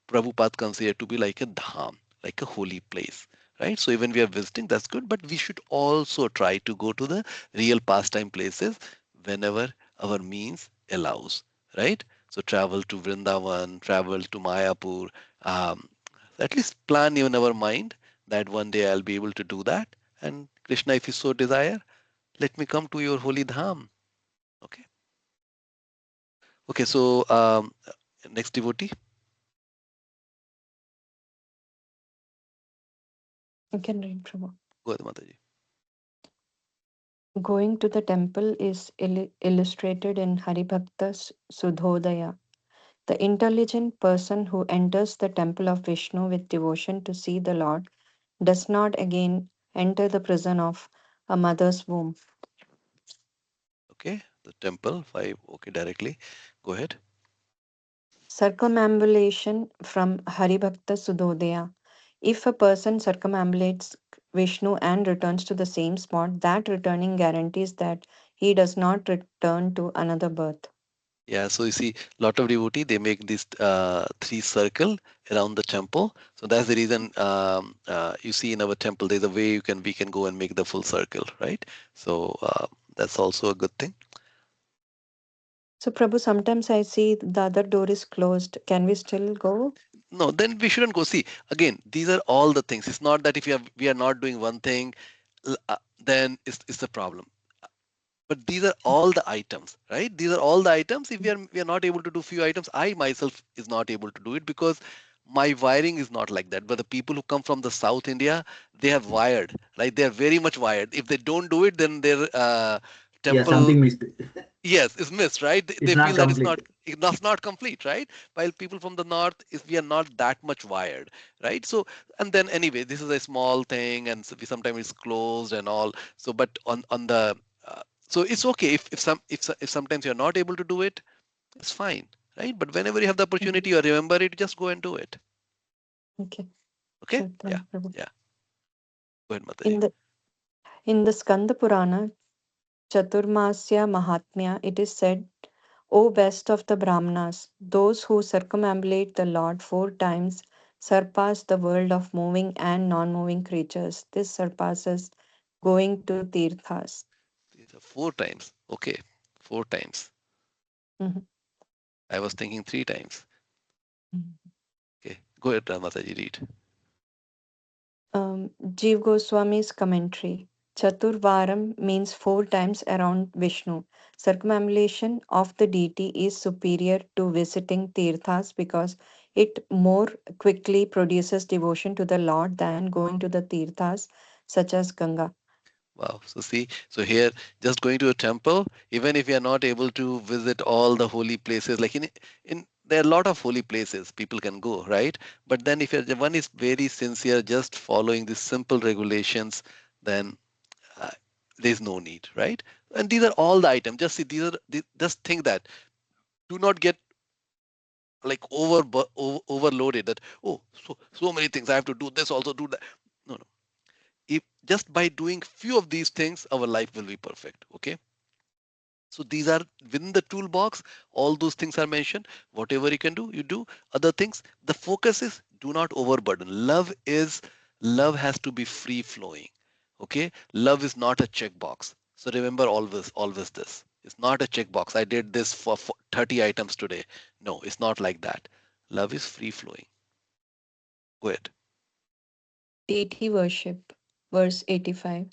Prabhupada considered to be like a dham, like a holy place, right? So even we are visiting, that's good, but we should also try to go to the real pastime places whenever our means allows, right? So travel to Vrindavan, travel to Mayapur, um, at least plan in our mind that one day I'll be able to do that. And Krishna, if you so desire, let me come to your holy dham. Okay. Okay. So next devotee, You can read, Prabhu. go ahead, Mataji. Going to the temple is illustrated in Haribhakta Sudhodaya. The intelligent person who enters the temple of Vishnu with devotion to see the Lord does not again enter the prison of a mother's womb. Okay, the temple, 5. Okay, directly. Go ahead. Circumambulation from Haribhakta Sudhodaya. If a person circumambulates Vishnu and returns to the same spot, that returning guarantees that he does not return to another birth. Yeah, so you see, lot of devotee they make this 3 circle around the temple. So that's the reason you see in our temple there's a way we can go and make the full circle, right? So that's also a good thing. So, Prabhu, sometimes I see the other door is closed. Can we still go? No, then we shouldn't go. See, again, these are all the things. It's not that if we are not doing one thing, then it's the problem. But these are all the items, right? These are all the items. If we are not able to do few items, I myself is not able to do it because my wiring is not like that. But the people who come from the South India, they have wired, right? They are very much wired. If they don't do it, then their Yeah, temple, something missed. yes, is missed, right? They It's feel not that complete. it's not complete, right? While people from the north is we are not that much wired, right? So and then anyway, this is a small thing, and so we sometimes it's closed and all. So but on the so it's okay if sometimes you're not able to do it, it's fine, right? But whenever you have the Mhm. opportunity or remember it, just go and do it. Okay. Okay? Sure, Yeah, thank you, Prabhu. yeah. Go ahead, Mataji. In the Skanda Purana, Chaturmasya Mahatmya, it is said, O best of the Brahmanas, those who circumambulate the Lord 4 times surpass the world of moving and non moving creatures. This surpasses going to Tirthas. These are 4 times. Okay, 4 times. Mhm. I was thinking 3 times. Mhm. Okay, go ahead, Mataji, read. Jeev Goswami's commentary. Chaturvaram means 4 times around Vishnu. Circumambulation of the deity is superior to visiting tirthas because it more quickly produces devotion to the Lord than going to the tirthas such as Ganga. Wow. So see, so here just going to a temple, even if you are not able to visit all the holy places, like in there are a lot of holy places people can go, right? But then if you're, one is very sincere, just following these simple regulations, then uh, there's no need, right? And these are all the items. Just see, just think that. Do not get like overloaded that, oh, so many things I have to do this, also do that. No, no. If just by doing few of these things, our life will be perfect. Okay. So these are within the toolbox. All those things are mentioned. Whatever you can do, you do. Other things, the focus is do not overburden. Love has to be free flowing. Okay. Love is not a checkbox. So remember always this. It's not a checkbox. I did this for 30 items today. No, it's not like that. Love is free flowing. Go ahead. Deity worship. Verse 85.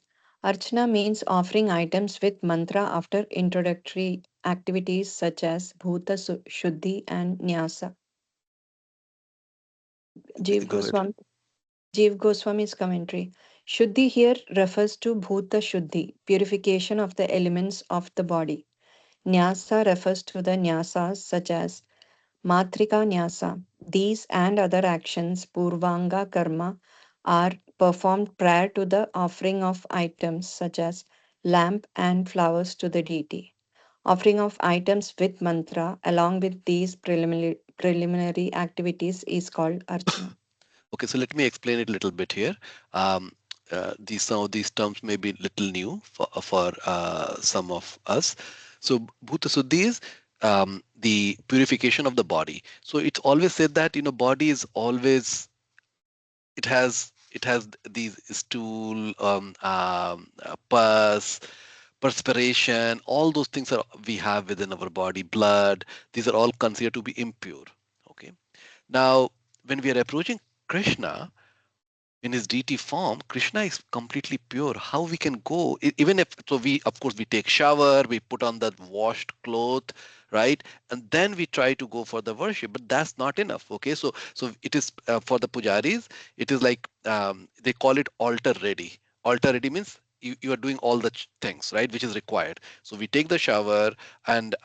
Archana means offering items with mantra after introductory activities such as Bhuta Shuddhi and Nyasa. Jeev Go ahead. Goswami Jeev Goswami's commentary. Shuddhi here refers to Bhuta Shuddhi, purification of the elements of the body. Nyasa refers to the nyasas such as Matrika Nyasa. These and other actions, Purvanga Karma, are performed prior to the offering of items such as lamp and flowers to the deity. Offering of items with mantra along with these preliminary activities is called Archana. Okay, so let me explain it a little bit here. Um, some of these terms may be little new for some of us. So Bhuta Suddhi is the purification of the body. So it's always said that body is always it has these stool, pus, perspiration, all those things are we have within our body, blood. These are all considered to be impure. Okay. Now, when we are approaching Krishna, in his deity form, Krishna is completely pure. How we can go, even if, so we, of course, we take shower, we put on that washed cloth, right? And then we try to go for the worship, but that's not enough. Okay. So it is for the pujaris, it is like, they call it altar ready. Altar ready means you are doing all the things, right, which is required. So we take the shower and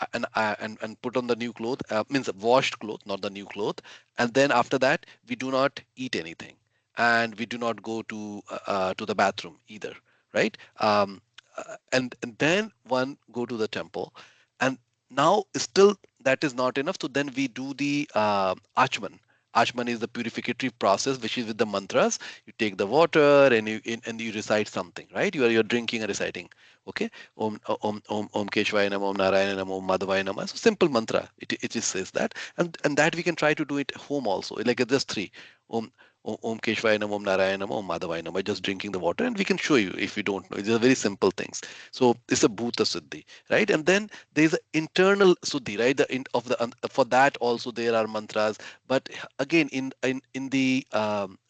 put on the new cloth, means washed cloth, not the new cloth. And then after that, we do not eat anything, and we do not go to the bathroom either, right? And then one go to the temple, and now still that is not enough. So then we do the achman. Achman is the purificatory process, which is with the mantras. You take the water and you recite something, right? You're drinking and reciting. Okay, Om Keshvaya Nam, Om Narayana Nam, Om Madhavaya Nam. So simple mantra. It just says that, and that we can try to do it home also. Like just three. Om Om Keshvaya Nam, Om Narayana Nam, Om Madhavaya Nam, by just drinking the water, and we can show you if you don't know. These are very simple things. So it's a Bhuta Siddhi, right? And then there's an internal Suddhi, right? For that also there are mantras. But again, in the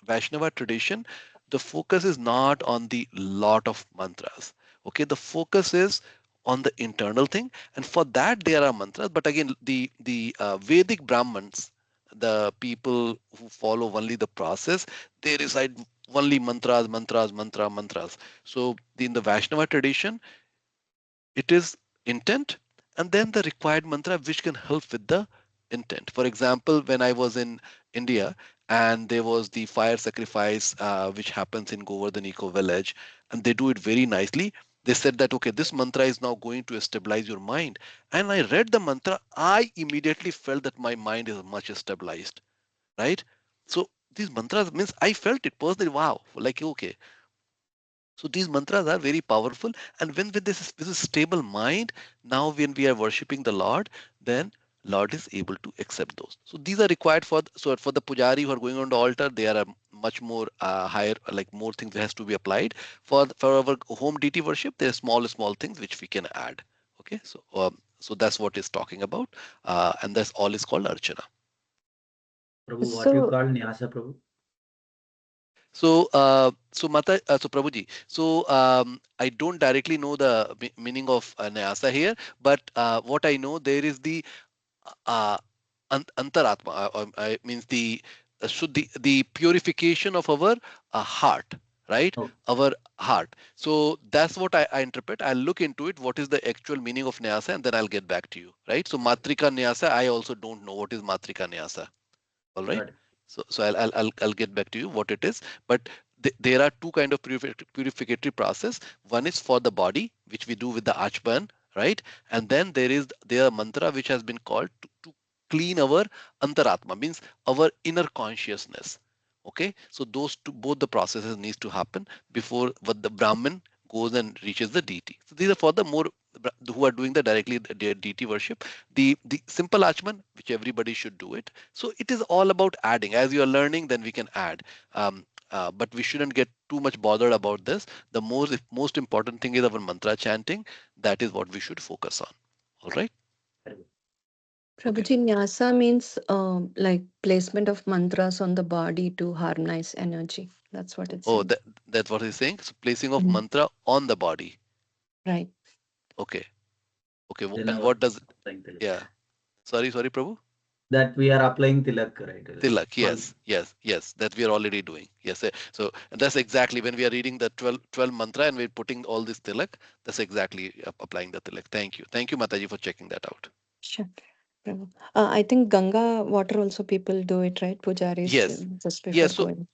Vaishnava tradition, the focus is not on the lot of mantras. Okay, the focus is on the internal thing, and for that there are mantras. But again, the Vedic Brahmins, the people who follow only the process, they recite only mantras. So in the Vaishnava tradition, it is intent and then the required mantra which can help with the intent. For example, when I was in India and there was the fire sacrifice which happens in Govardhan Eco Village, and they do it very nicely. They said that, okay, this mantra is now going to stabilize your mind. And I read the mantra, I immediately felt that my mind is much stabilized, right? So these mantras means I felt it personally. Wow, like okay. So these mantras are very powerful, and when with this stable mind, now when we are worshiping the Lord, then Lord is able to accept those. So these are required for the pujari who are going on the altar. They are a much more higher, like more things has to be applied. For our home deity worship, there are small things which we can add. Okay, so that's what it's talking about, and that's all is called archana. Prabhu, what you So, call Nyasa, Prabhu? So Prabhuji, I don't directly know the meaning of Nyasa here, but what I know there is the uh, antaratma, means the shuddhi, the purification of our heart, right? Oh, Our heart. So that's what I interpret. I'll look into it. What is the actual meaning of Nyasa, and then I'll get back to you, right? So Matrika Nyasa, I also don't know what is Matrika Nyasa. All right. got it. So I'll get back to you what it is. But there are two kind of purificatory process. One is for the body, which we do with the achban, right? And then there are mantra which has been called to clean our antaratma, means our inner consciousness. Okay, so those two, both the processes needs to happen before what the Brahmin goes and reaches the deity. So these are for the more who are doing the directly the deity worship. The simple achman, which everybody should do it. So it is all about adding. As you are learning, then we can add. But we shouldn't get too much bothered about this. The most important thing is our mantra chanting. That is what we should focus on. All right. Very good. Okay. Prabhuji, Nyasa means like placement of mantras on the body to harmonize energy. That's what it Oh, says. that's what he's saying. So placing of Mhm. mantra on the body. Right. Okay. Okay. Then And our what does it? applying tilak. Yeah. Sorry, Prabhu. That we are applying tilak, right? Tilak, On yes, that we are already doing. Yes, so and that's exactly when we are reading the 12 mantra and we're putting all this tilak, that's exactly applying the tilak. Thank you, Mataji, for checking that out. Sure. Prabhu. I think Ganga water also people do it, right? Pujaris Yes, just before yes. So going.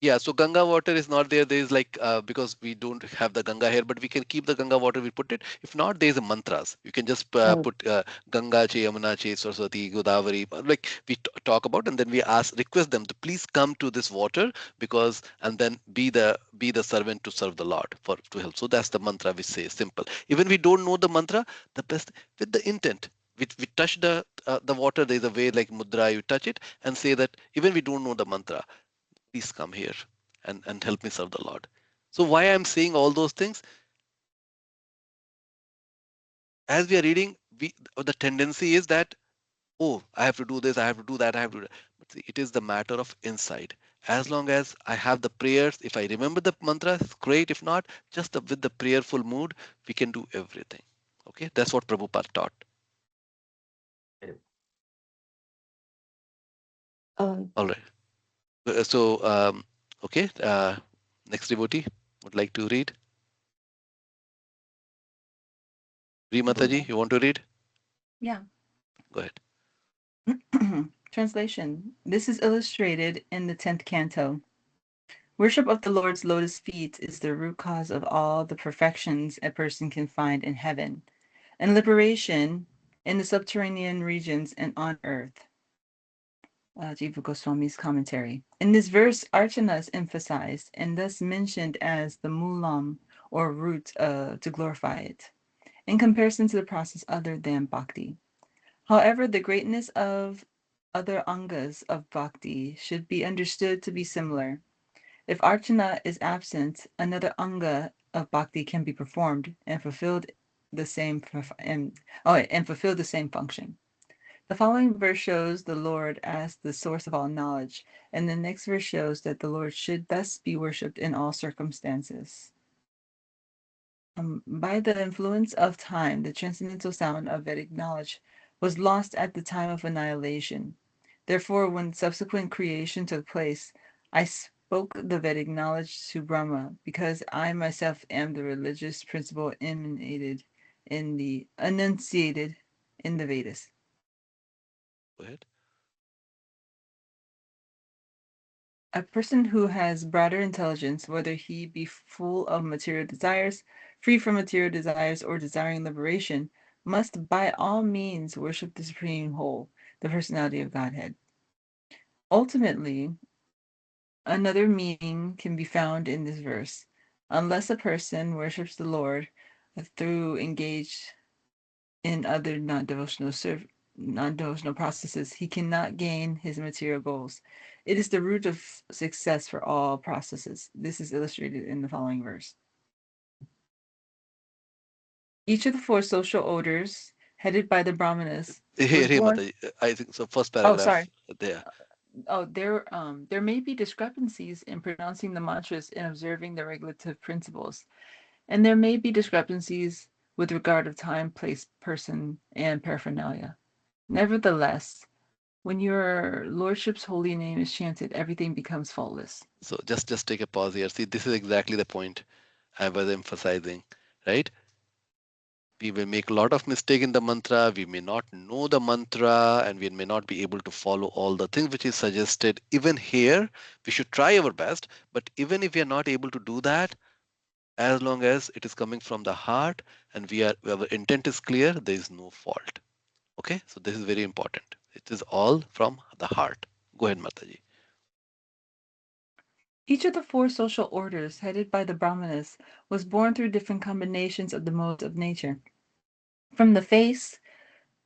yeah, so Ganga water is not there. There is like because we don't have the Ganga here, but we can keep the Ganga water. We put it. If not, there is a mantras. You can just Right. put Ganga che, Yamuna che, Saraswati, Godavari. Like we talk about, and then we request them to please come to this water because, and then be the servant to serve the Lord to help. So that's the mantra we say. Simple. Even we don't know the mantra, the best with the intent. We touch the water. There is a way like mudra. You touch it and say that even we don't know the mantra, please come here and help me serve the Lord. So why I'm saying all those things, as we are reading, the tendency is that, oh, I have to do this, I have to do that, I have to do that. But see, it is the matter of insight. As long as I have the prayers, if I remember the mantra, it's great. If not, just with the prayerful mood, we can do everything. Okay, that's what Prabhupada taught. Uh, All right. So, okay, next devotee would like to read. Mataji, you want to read? Yeah. Go ahead. Translation. This is illustrated in the 10th canto. Worship of the Lord's lotus feet is the root cause of all the perfections a person can find in heaven, and liberation in the subterranean regions and on earth. Jiva Goswami's commentary. In this verse, archana is emphasized and thus mentioned as the moolam or root to glorify it, in comparison to the process other than bhakti. However, the greatness of other angas of bhakti should be understood to be similar. If archana is absent, another anga of bhakti can be performed and fulfill the same function. The following verse shows the Lord as the source of all knowledge, and the next verse shows that the Lord should thus be worshipped in all circumstances. By the influence of time, the transcendental sound of Vedic knowledge was lost at the time of annihilation. Therefore, when subsequent creation took place, I spoke the Vedic knowledge to Brahma, because I myself am the religious principle enunciated in the Vedas. Go ahead. A person who has broader intelligence, whether he be full of material desires, free from material desires, or desiring liberation, must by all means worship the Supreme Whole, the personality of Godhead. Ultimately, another meaning can be found in this verse. Unless a person worships the Lord through engaged in other non-devotional processes, he cannot gain his material goals. It is the root of success for all processes. This is illustrated in the following verse. Each of the four social orders, headed by the Brahmanas, Here, was here, born. Mataji. I think so. First Oh, paragraph sorry. there. Oh, there may be discrepancies in pronouncing the mantras and observing the regulative principles, and there may be discrepancies with regard of time, place, person, and paraphernalia. Nevertheless, when your lordship's holy name is chanted, everything becomes faultless. So just take a pause here. See, this is exactly the point I was emphasizing, right? We will make a lot of mistake in the mantra. We may not know the mantra, and we may not be able to follow all the things which is suggested. Even here, we should try our best. But even if we are not able to do that, as long as it is coming from the heart and our intent is clear, there is no fault. Okay, so this is very important. It is all from the heart. Go ahead, Mataji. Each of the four social orders, headed by the Brahmanas, was born through different combinations of the modes of nature. From the face,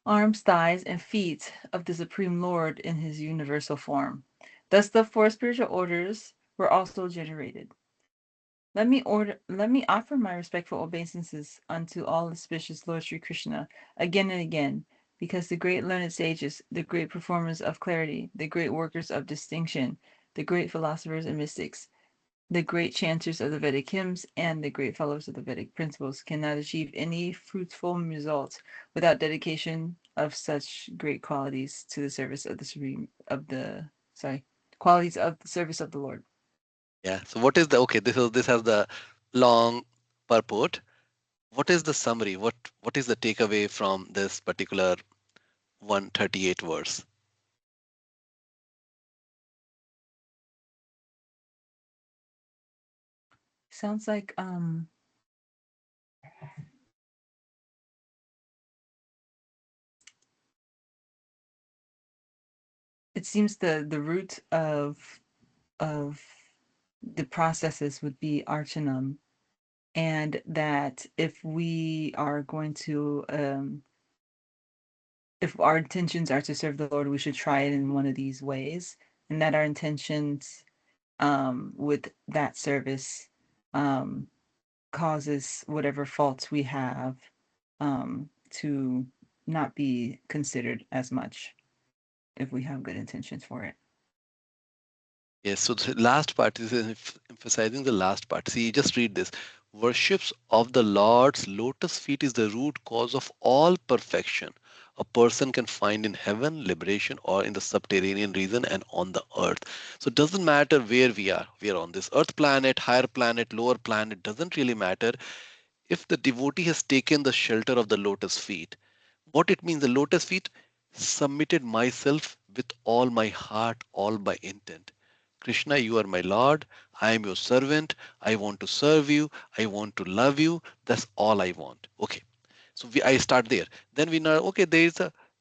arms, thighs, and feet of the Supreme Lord in his universal form. Thus the four spiritual orders were also generated. Let me offer my respectful obeisances unto all auspicious Lord Sri Krishna again and again, because the great learned sages, the great performers of clarity, the great workers of distinction, the great philosophers and mystics, the great chanters of the Vedic hymns, and the great followers of the Vedic principles cannot achieve any fruitful results without dedication of such great qualities to the service of the qualities of the service of the Lord. Yeah. So what is the okay? This has the long purport. What is the summary? What is the takeaway from this particular 138 verse? Sounds like it seems the root of the processes would be archanam, and that if we are going to if our intentions are to serve the Lord, we should try it in one of these ways, and that our intentions with that service causes whatever faults we have to not be considered as much if we have good intentions for it. Yes, so the last part is emphasizing the last part. See, just read this. Worships of the Lord's lotus feet is the root cause of all perfection a person can find in heaven, liberation, or in the subterranean region and on the earth. So it doesn't matter where we are. We are on this earth planet, higher planet, lower planet, doesn't really matter. If the devotee has taken the shelter of the lotus feet, what it means, the lotus feet submitted myself with all my heart, all my intent. Krishna, you are my Lord. I am your servant. I want to serve you. I want to love you. That's all I want. Okay. So I start there. Then we know, okay, there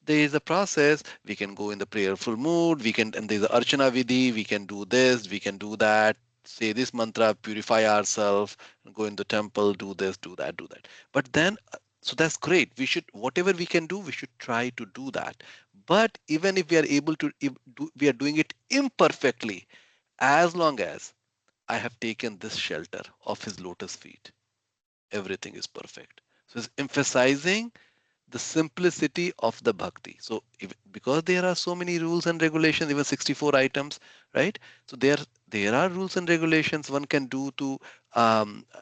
is a process. We can go in the prayerful mood. We can, and there's a Archana Vidhi. We can do this. We can do that. Say this mantra, purify ourselves, go in the temple, do this, do that, do that. But then, so that's great. We should, whatever we can do, we should try to do that. But even if we are able to, we are doing it imperfectly, as long as I have taken this shelter of his lotus feet, everything is perfect. So it's emphasizing the simplicity of the bhakti. So because there are so many rules and regulations, even 64 items, right? So there are rules and regulations one can do to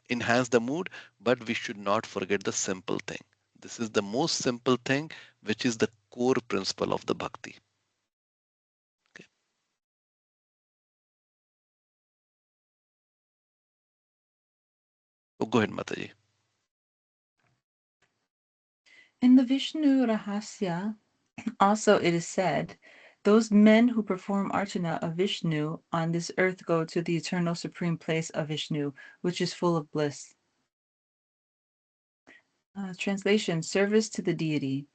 enhance the mood, but we should not forget the simple thing. This is the most simple thing, which is the core principle of the bhakti. Okay. Oh, go ahead, Mataji. In the Vishnu Rahasya, also it is said, those men who perform archana of Vishnu on this earth go to the eternal supreme place of Vishnu, which is full of bliss. Translation, service to the deity.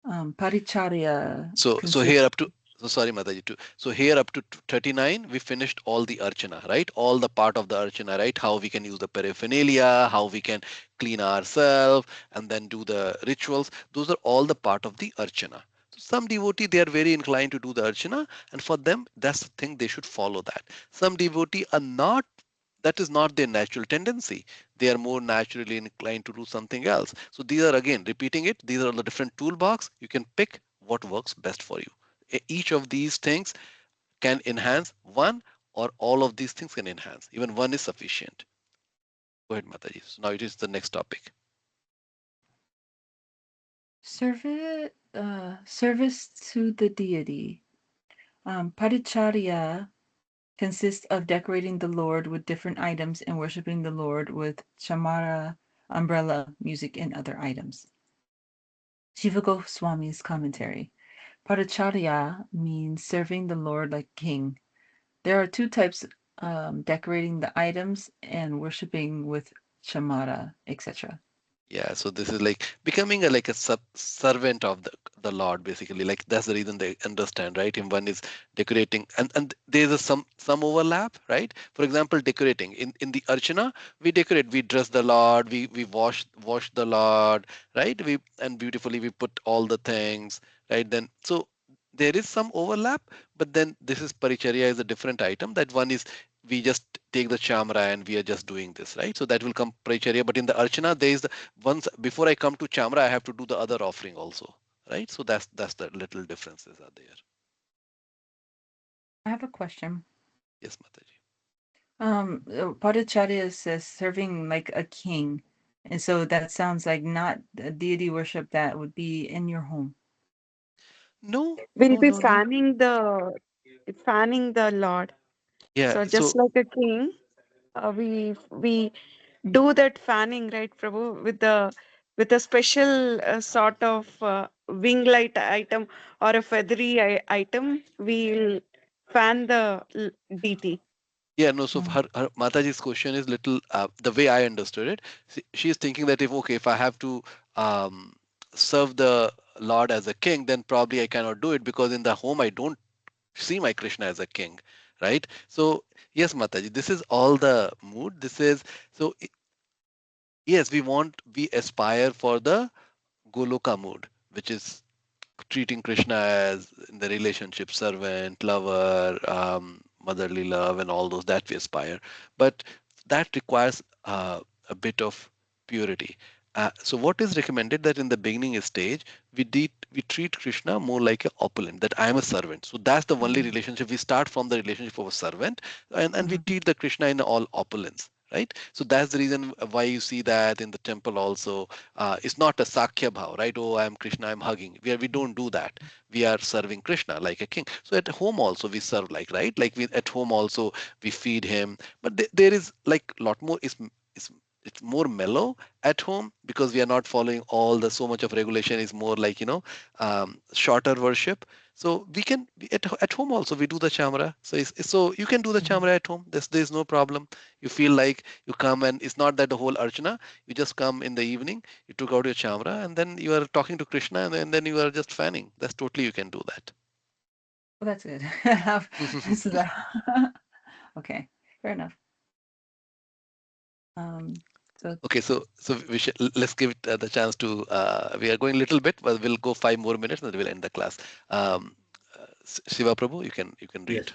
Paricharya. So here up to, so sorry Mataji too. So here up to 39, we finished all the archana, right? All the part of the archana, right? How we can use the paraphernalia, how we can clean ourselves, and then do the rituals. Those are all the part of the archana. So some devotee, they are very inclined to do the archana, and for them, that's the thing, they should follow that. Some devotee are not, that is not their natural tendency. They are more naturally inclined to do something else. So these are, again, repeating it, these are the different toolbox. You can pick what works best for you. Each of these things can enhance one, or all of these things can enhance. Even one is sufficient. Go ahead, Mataji. So now it is the next topic. Service, service to the deity. Paricharya consists of decorating the Lord with different items and worshiping the Lord with chamara, umbrella, music, and other items. Shiva Goswami's commentary. Paricharya means serving the Lord like king. There are two types, decorating the items and worshiping with chamara, etc. Yeah, so this is like becoming a like a servant of the Lord, basically. Like that's the reason they understand, right? And one is decorating, and there's some overlap, right? For example, decorating in the archana, we decorate, we dress the Lord, we wash the Lord, right? We and beautifully we put all the things, right? Then so there is some overlap, but then this is paricharya is a different item. That one is we just take the chamra and we are just doing this, right? So that will come paricharya. But in the archana, there is the once before I come to chamra, I have to do the other offering also, right? So that's the little differences are there. I have a question. Yes, Mataji. Paricharya says serving like a king. And so that sounds like not a deity worship that would be in your home. No, We'll no, be no, no. fanning the Lord. Yeah. So So just like a king, we do that fanning, right, Prabhu, with a special sort of wing light item or a feathery item. We'll fan the deity. yeah, no. So her Mataji's question is little the way I understood it. She is thinking that if okay, if I have to um, serve the Lord as a king, then probably I cannot do it because in the home I don't see my Krishna as a king, right? So yes, Mataji, this is all the mood. This is so yes, we aspire for the Goloka mood, which is treating Krishna as in the relationship servant, lover, motherly love, and all those that we aspire. But that requires a bit of purity. So what is recommended that in the beginning stage we treat Krishna more like a opulent, that I am a servant. So that's the only relationship. We start from the relationship of a servant, and we treat the Krishna in all opulence. Right, so that's the reason why you see that in the temple also. It's not a Sakya bhav, right? Oh, I'm Krishna, I'm hugging. We don't do that. We are serving Krishna like a king. So at home also we serve like, right? Like we at home also we feed him. But there is like a lot more. Is it's more mellow at home because we are not following all the so much of regulation. Is more like shorter worship. So we can at home also we do the chamra. So so you can do the chamra at home. There's no problem. You feel like you come and it's not that the whole archana. You just come in the evening, you took out your chamra, and then you are talking to Krishna, and then you are just fanning. That's totally you can do that. Well, that's good. This is okay, fair enough. So Okay, so we should, let's give it the chance to. We are going a little bit, but we'll go 5 more minutes and then we'll end the class. Shiva Prabhu, you can read. Yes.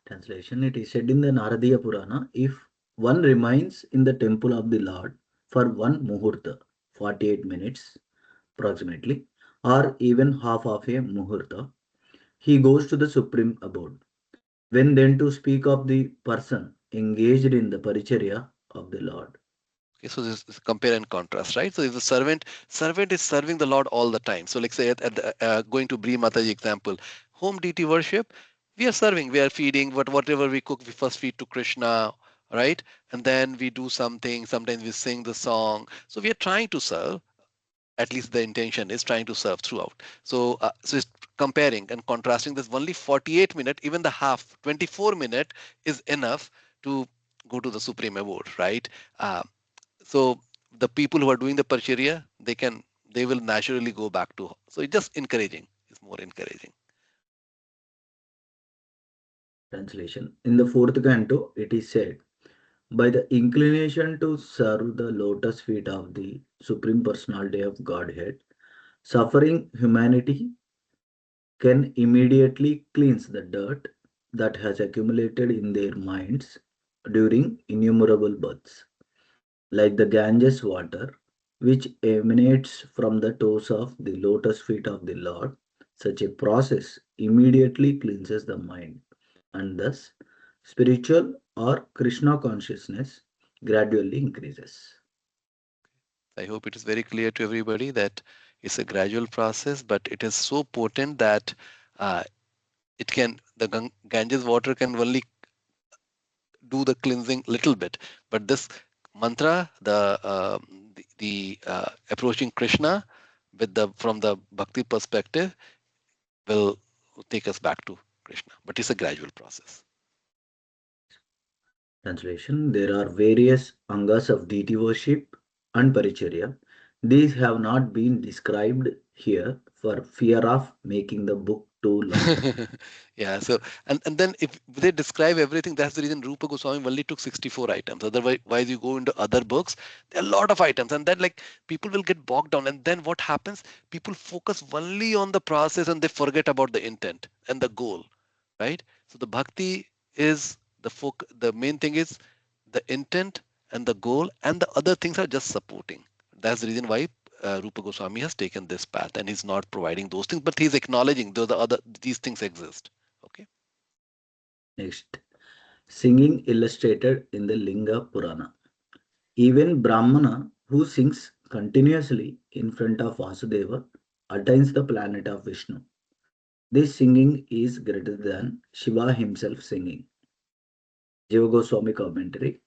Translation. It is said in the Naradiya Purana, if one remains in the temple of the Lord for one muhurta, 48 minutes approximately, or even half of a muhurta, he goes to the supreme abode. When then to speak of the person engaged in the paricharya of the Lord. Okay, so this is compare and contrast, right? So if the servant is serving the Lord all the time. So like say at the, going to Bri Mataji example, home deity worship, we are serving, we are feeding, whatever we cook, we first feed to Krishna, right? And then we do something, sometimes we sing the song. So we are trying to serve, at least the intention is trying to serve throughout. So it's comparing and contrasting this only 48-minute, even the half, 24-minute is enough to go to the supreme abode, right? So the people who are doing the parcharya, they will naturally go back to. So it's just encouraging. It's more encouraging. Translation. In the fourth canto, it is said, by the inclination to serve the lotus feet of the Supreme Personality of Godhead, suffering humanity can immediately cleanse the dirt that has accumulated in their minds during innumerable births, like the Ganges water, which emanates from the toes of the lotus feet of the Lord. Such a process immediately cleanses the mind, and thus spiritual or Krishna consciousness gradually increases. I hope it is very clear to everybody that it's a gradual process, but it is so potent that uh, the Ganges water can only do the cleansing little bit, but this mantra, the approaching Krishna with the from the bhakti perspective will take us back to Krishna, but it's a gradual process. Translation. There are various angas of deity worship and paricharya. These have not been described here for fear of making the book too long. Yeah, so and then if they describe everything, that's the reason Rupa Goswami only took 64 items. Otherwise, you go into other books, there are a lot of items, and then like people will get bogged down. And then what happens? People focus only on the process and they forget about the intent and the goal, right? So the bhakti is the main thing is the intent and the goal, and the other things are just supporting. That's the reason why Rupa Goswami has taken this path, and he's not providing those things, but he's acknowledging these things exist. Okay. Next, singing illustrated in the Linga Purana. Even Brahmana who sings continuously in front of Vasudeva attains the planet of Vishnu. This singing is greater than Shiva himself singing. Jiva Goswami commentary.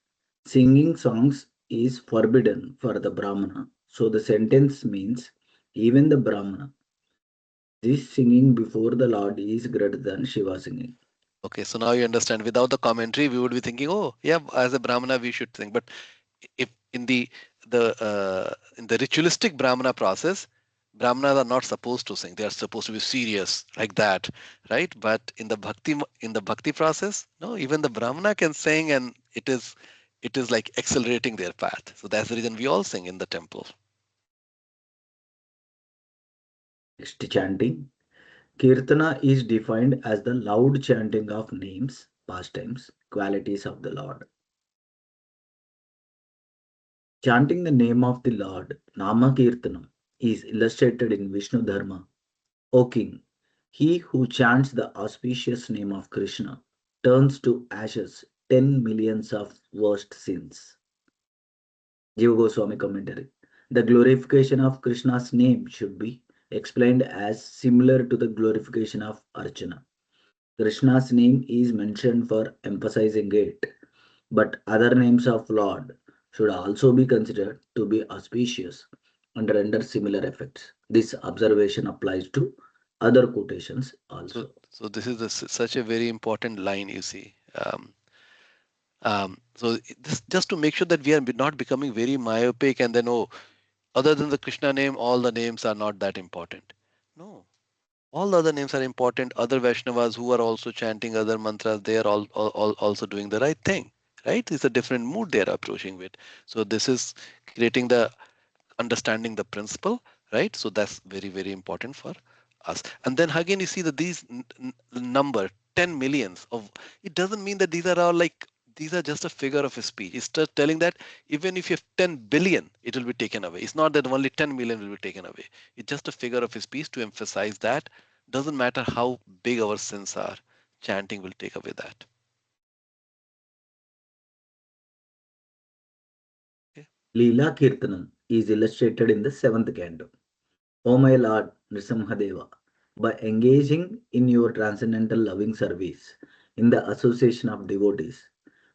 Singing songs is forbidden for the Brahmana. So the sentence means even the Brahmana. This singing before the Lord is greater than Shiva singing. Okay, so now you understand. Without the commentary, we would be thinking, oh, yeah, as a Brahmana, we should sing. But if in the ritualistic Brahmana process, Brahmanas are not supposed to sing. They are supposed to be serious like that, right? But in the bhakti process, no, even the Brahmana can sing, and it is like accelerating their path. So that's the reason we all sing in the temple. Next, chanting. Kīrtana is defined as the loud chanting of names, pastimes, qualities of the Lord. Chanting the name of the Lord, Nama Kirtanam, is illustrated in Vishnu Dharma. O king, he who chants the auspicious name of Krishna turns to ashes 10 millions of worst sins. Jiva Goswami commentary. The glorification of Krishna's name should be explained as similar to the glorification of Archana. Krishna's name is mentioned for emphasizing it, but other names of Lord should also be considered to be auspicious and render similar effects. This observation applies to other quotations also. So this is such a very important line, you see. So this just to make sure that we are not becoming very myopic, and then, oh, other than the Krishna name, all the names are not that important. No, all the other names are important. Other Vaishnavas who are also chanting other mantras, they are all also doing the right thing, right? It's a different mood they are approaching with. So this is creating the understanding the principle, right? So that's very, very important for us. And then again, you see that these number 10 millions of, it doesn't mean that these are all like, these are just a figure of a speech. It's just telling that even if you have 10 billion, it will be taken away. It's not that only 10 million will be taken away. It's just a figure of a speech to emphasize that doesn't matter how big our sins are, chanting will take away that. Okay. Leela Kirtanam is illustrated in the 7th canto. O my Lord Nrisimhadeva, by engaging in your transcendental loving service in the association of devotees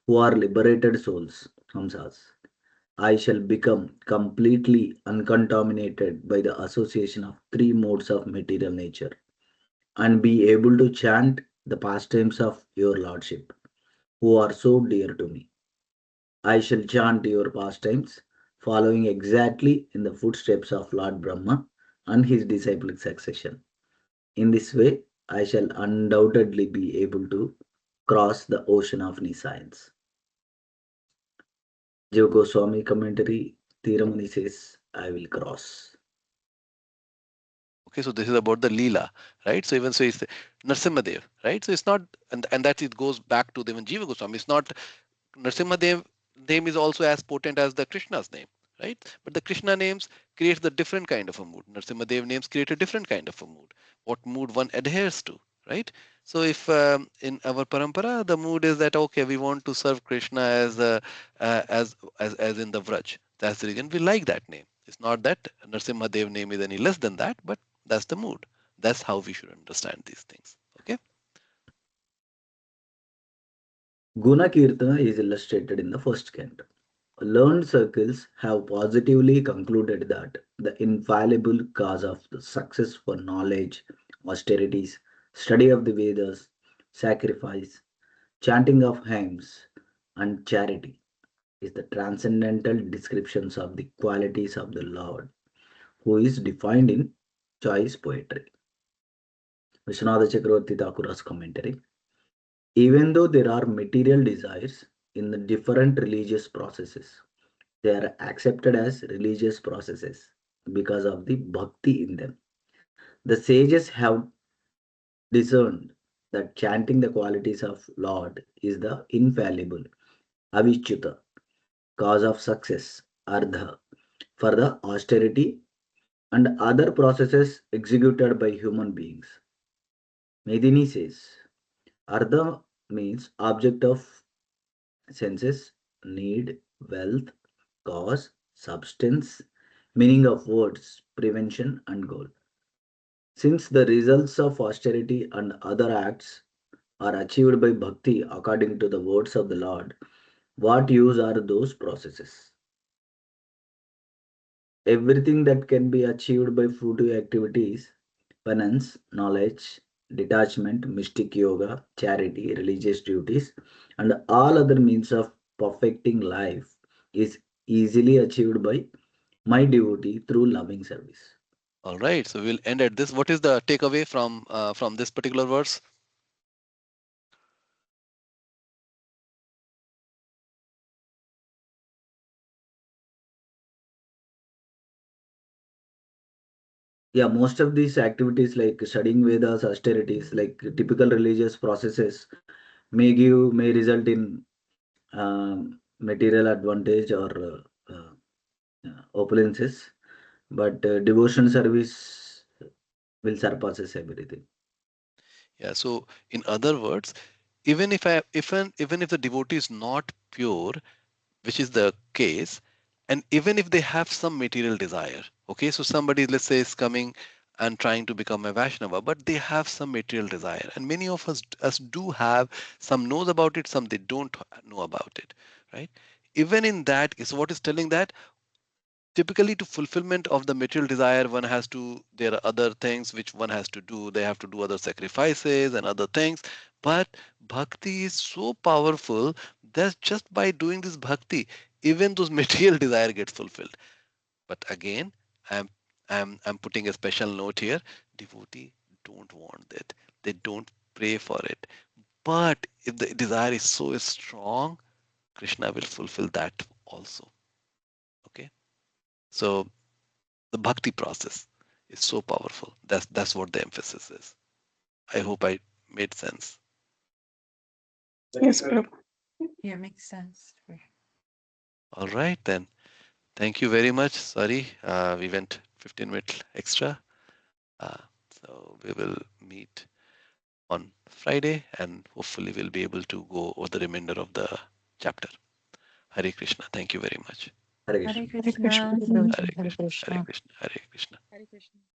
who are liberated souls, Hamsas, I shall become completely uncontaminated by the association of three modes of material nature and be able to chant the pastimes of your Lordship, who are so dear to me. I shall chant your pastimes, following exactly in the footsteps of Lord Brahma and his disciplic succession. In this way, I shall undoubtedly be able to cross the ocean of nescience. Jiva Goswami commentary, Thiramani says, I will cross. Okay, so this is about the Leela, right? So even so, it's Narsimhadev, right? So it's not, and that it goes back to even Jiva Goswami. It's not Narsimhadev name is also as potent as the Krishna's name, right? But the Krishna names create the different kind of a mood. Narsimhadev names create a different kind of a mood. What mood one adheres to, right? So if in our parampara the mood is that okay, we want to serve Krishna as as in the Vraj. That's the reason we like that name. It's not that Narsimhadev name is any less than that, but that's the mood. That's how we should understand these things. Okay. Guna Kirtana is illustrated in the first canto. Learned circles have positively concluded that the infallible cause of the success for knowledge, austerities, study of the Vedas, sacrifice, chanting of hymns, and charity is the transcendental descriptions of the qualities of the Lord, who is defined in choice poetry. Vishwanath Chakravarti Thakura's commentary. Even though there are material desires in the different religious processes, they are accepted as religious processes because of the bhakti in them. The sages have discerned that chanting the qualities of Lord is the infallible, avichyuta, cause of success, ardha, for the austerity and other processes executed by human beings. Medini says, ardha means object of senses, need, wealth, cause, substance, meaning of words, prevention, and goal. Since the results of austerity and other acts are achieved by bhakti according to the words of the Lord, what use are those processes? Everything that can be achieved by fruitive activities, penance, knowledge, detachment, mystic yoga, charity, religious duties, and all other means of perfecting life is easily achieved by my devotee through loving service. All right. So we'll end at this. What is the takeaway from this particular verse? Yeah, most of these activities like studying Vedas, austerities, like typical religious processes, may result in material advantage or opulences, but devotion service will surpasses everything. Yeah. So in other words, even if I even if the devotee is not pure, which is the case, and even if they have some material desire, okay, so somebody, let's say, is coming and trying to become a Vaishnava, but they have some material desire, and many of us do have, some knows about it, some they don't know about it, right? Even in that is what is telling that typically to fulfillment of the material desire one has to, there are other things which one has to do, they have to do other sacrifices and other things, but bhakti is so powerful that just by doing this bhakti even those material desire gets fulfilled. But again, i'm I'm putting a special note here, devotee don't want that, they don't pray for it, but if the desire is so strong, Krishna will fulfill that also. Okay. So the bhakti process is so powerful. That's what the emphasis is. I hope I made sense. Yes, Prabhu. Yeah, makes sense. All right then. Thank you very much. Sorry, we went 15 minutes extra. Uh, so we will meet on Friday, and hopefully we'll be able to go over the remainder of the chapter. Hare Krishna. Thank you very much. Hare Hare Krishna. Hare Krishna. Krishna. Hare Hare Krishna. Hare Krishna. Krishna. Hare Krishna. Hare Krishna.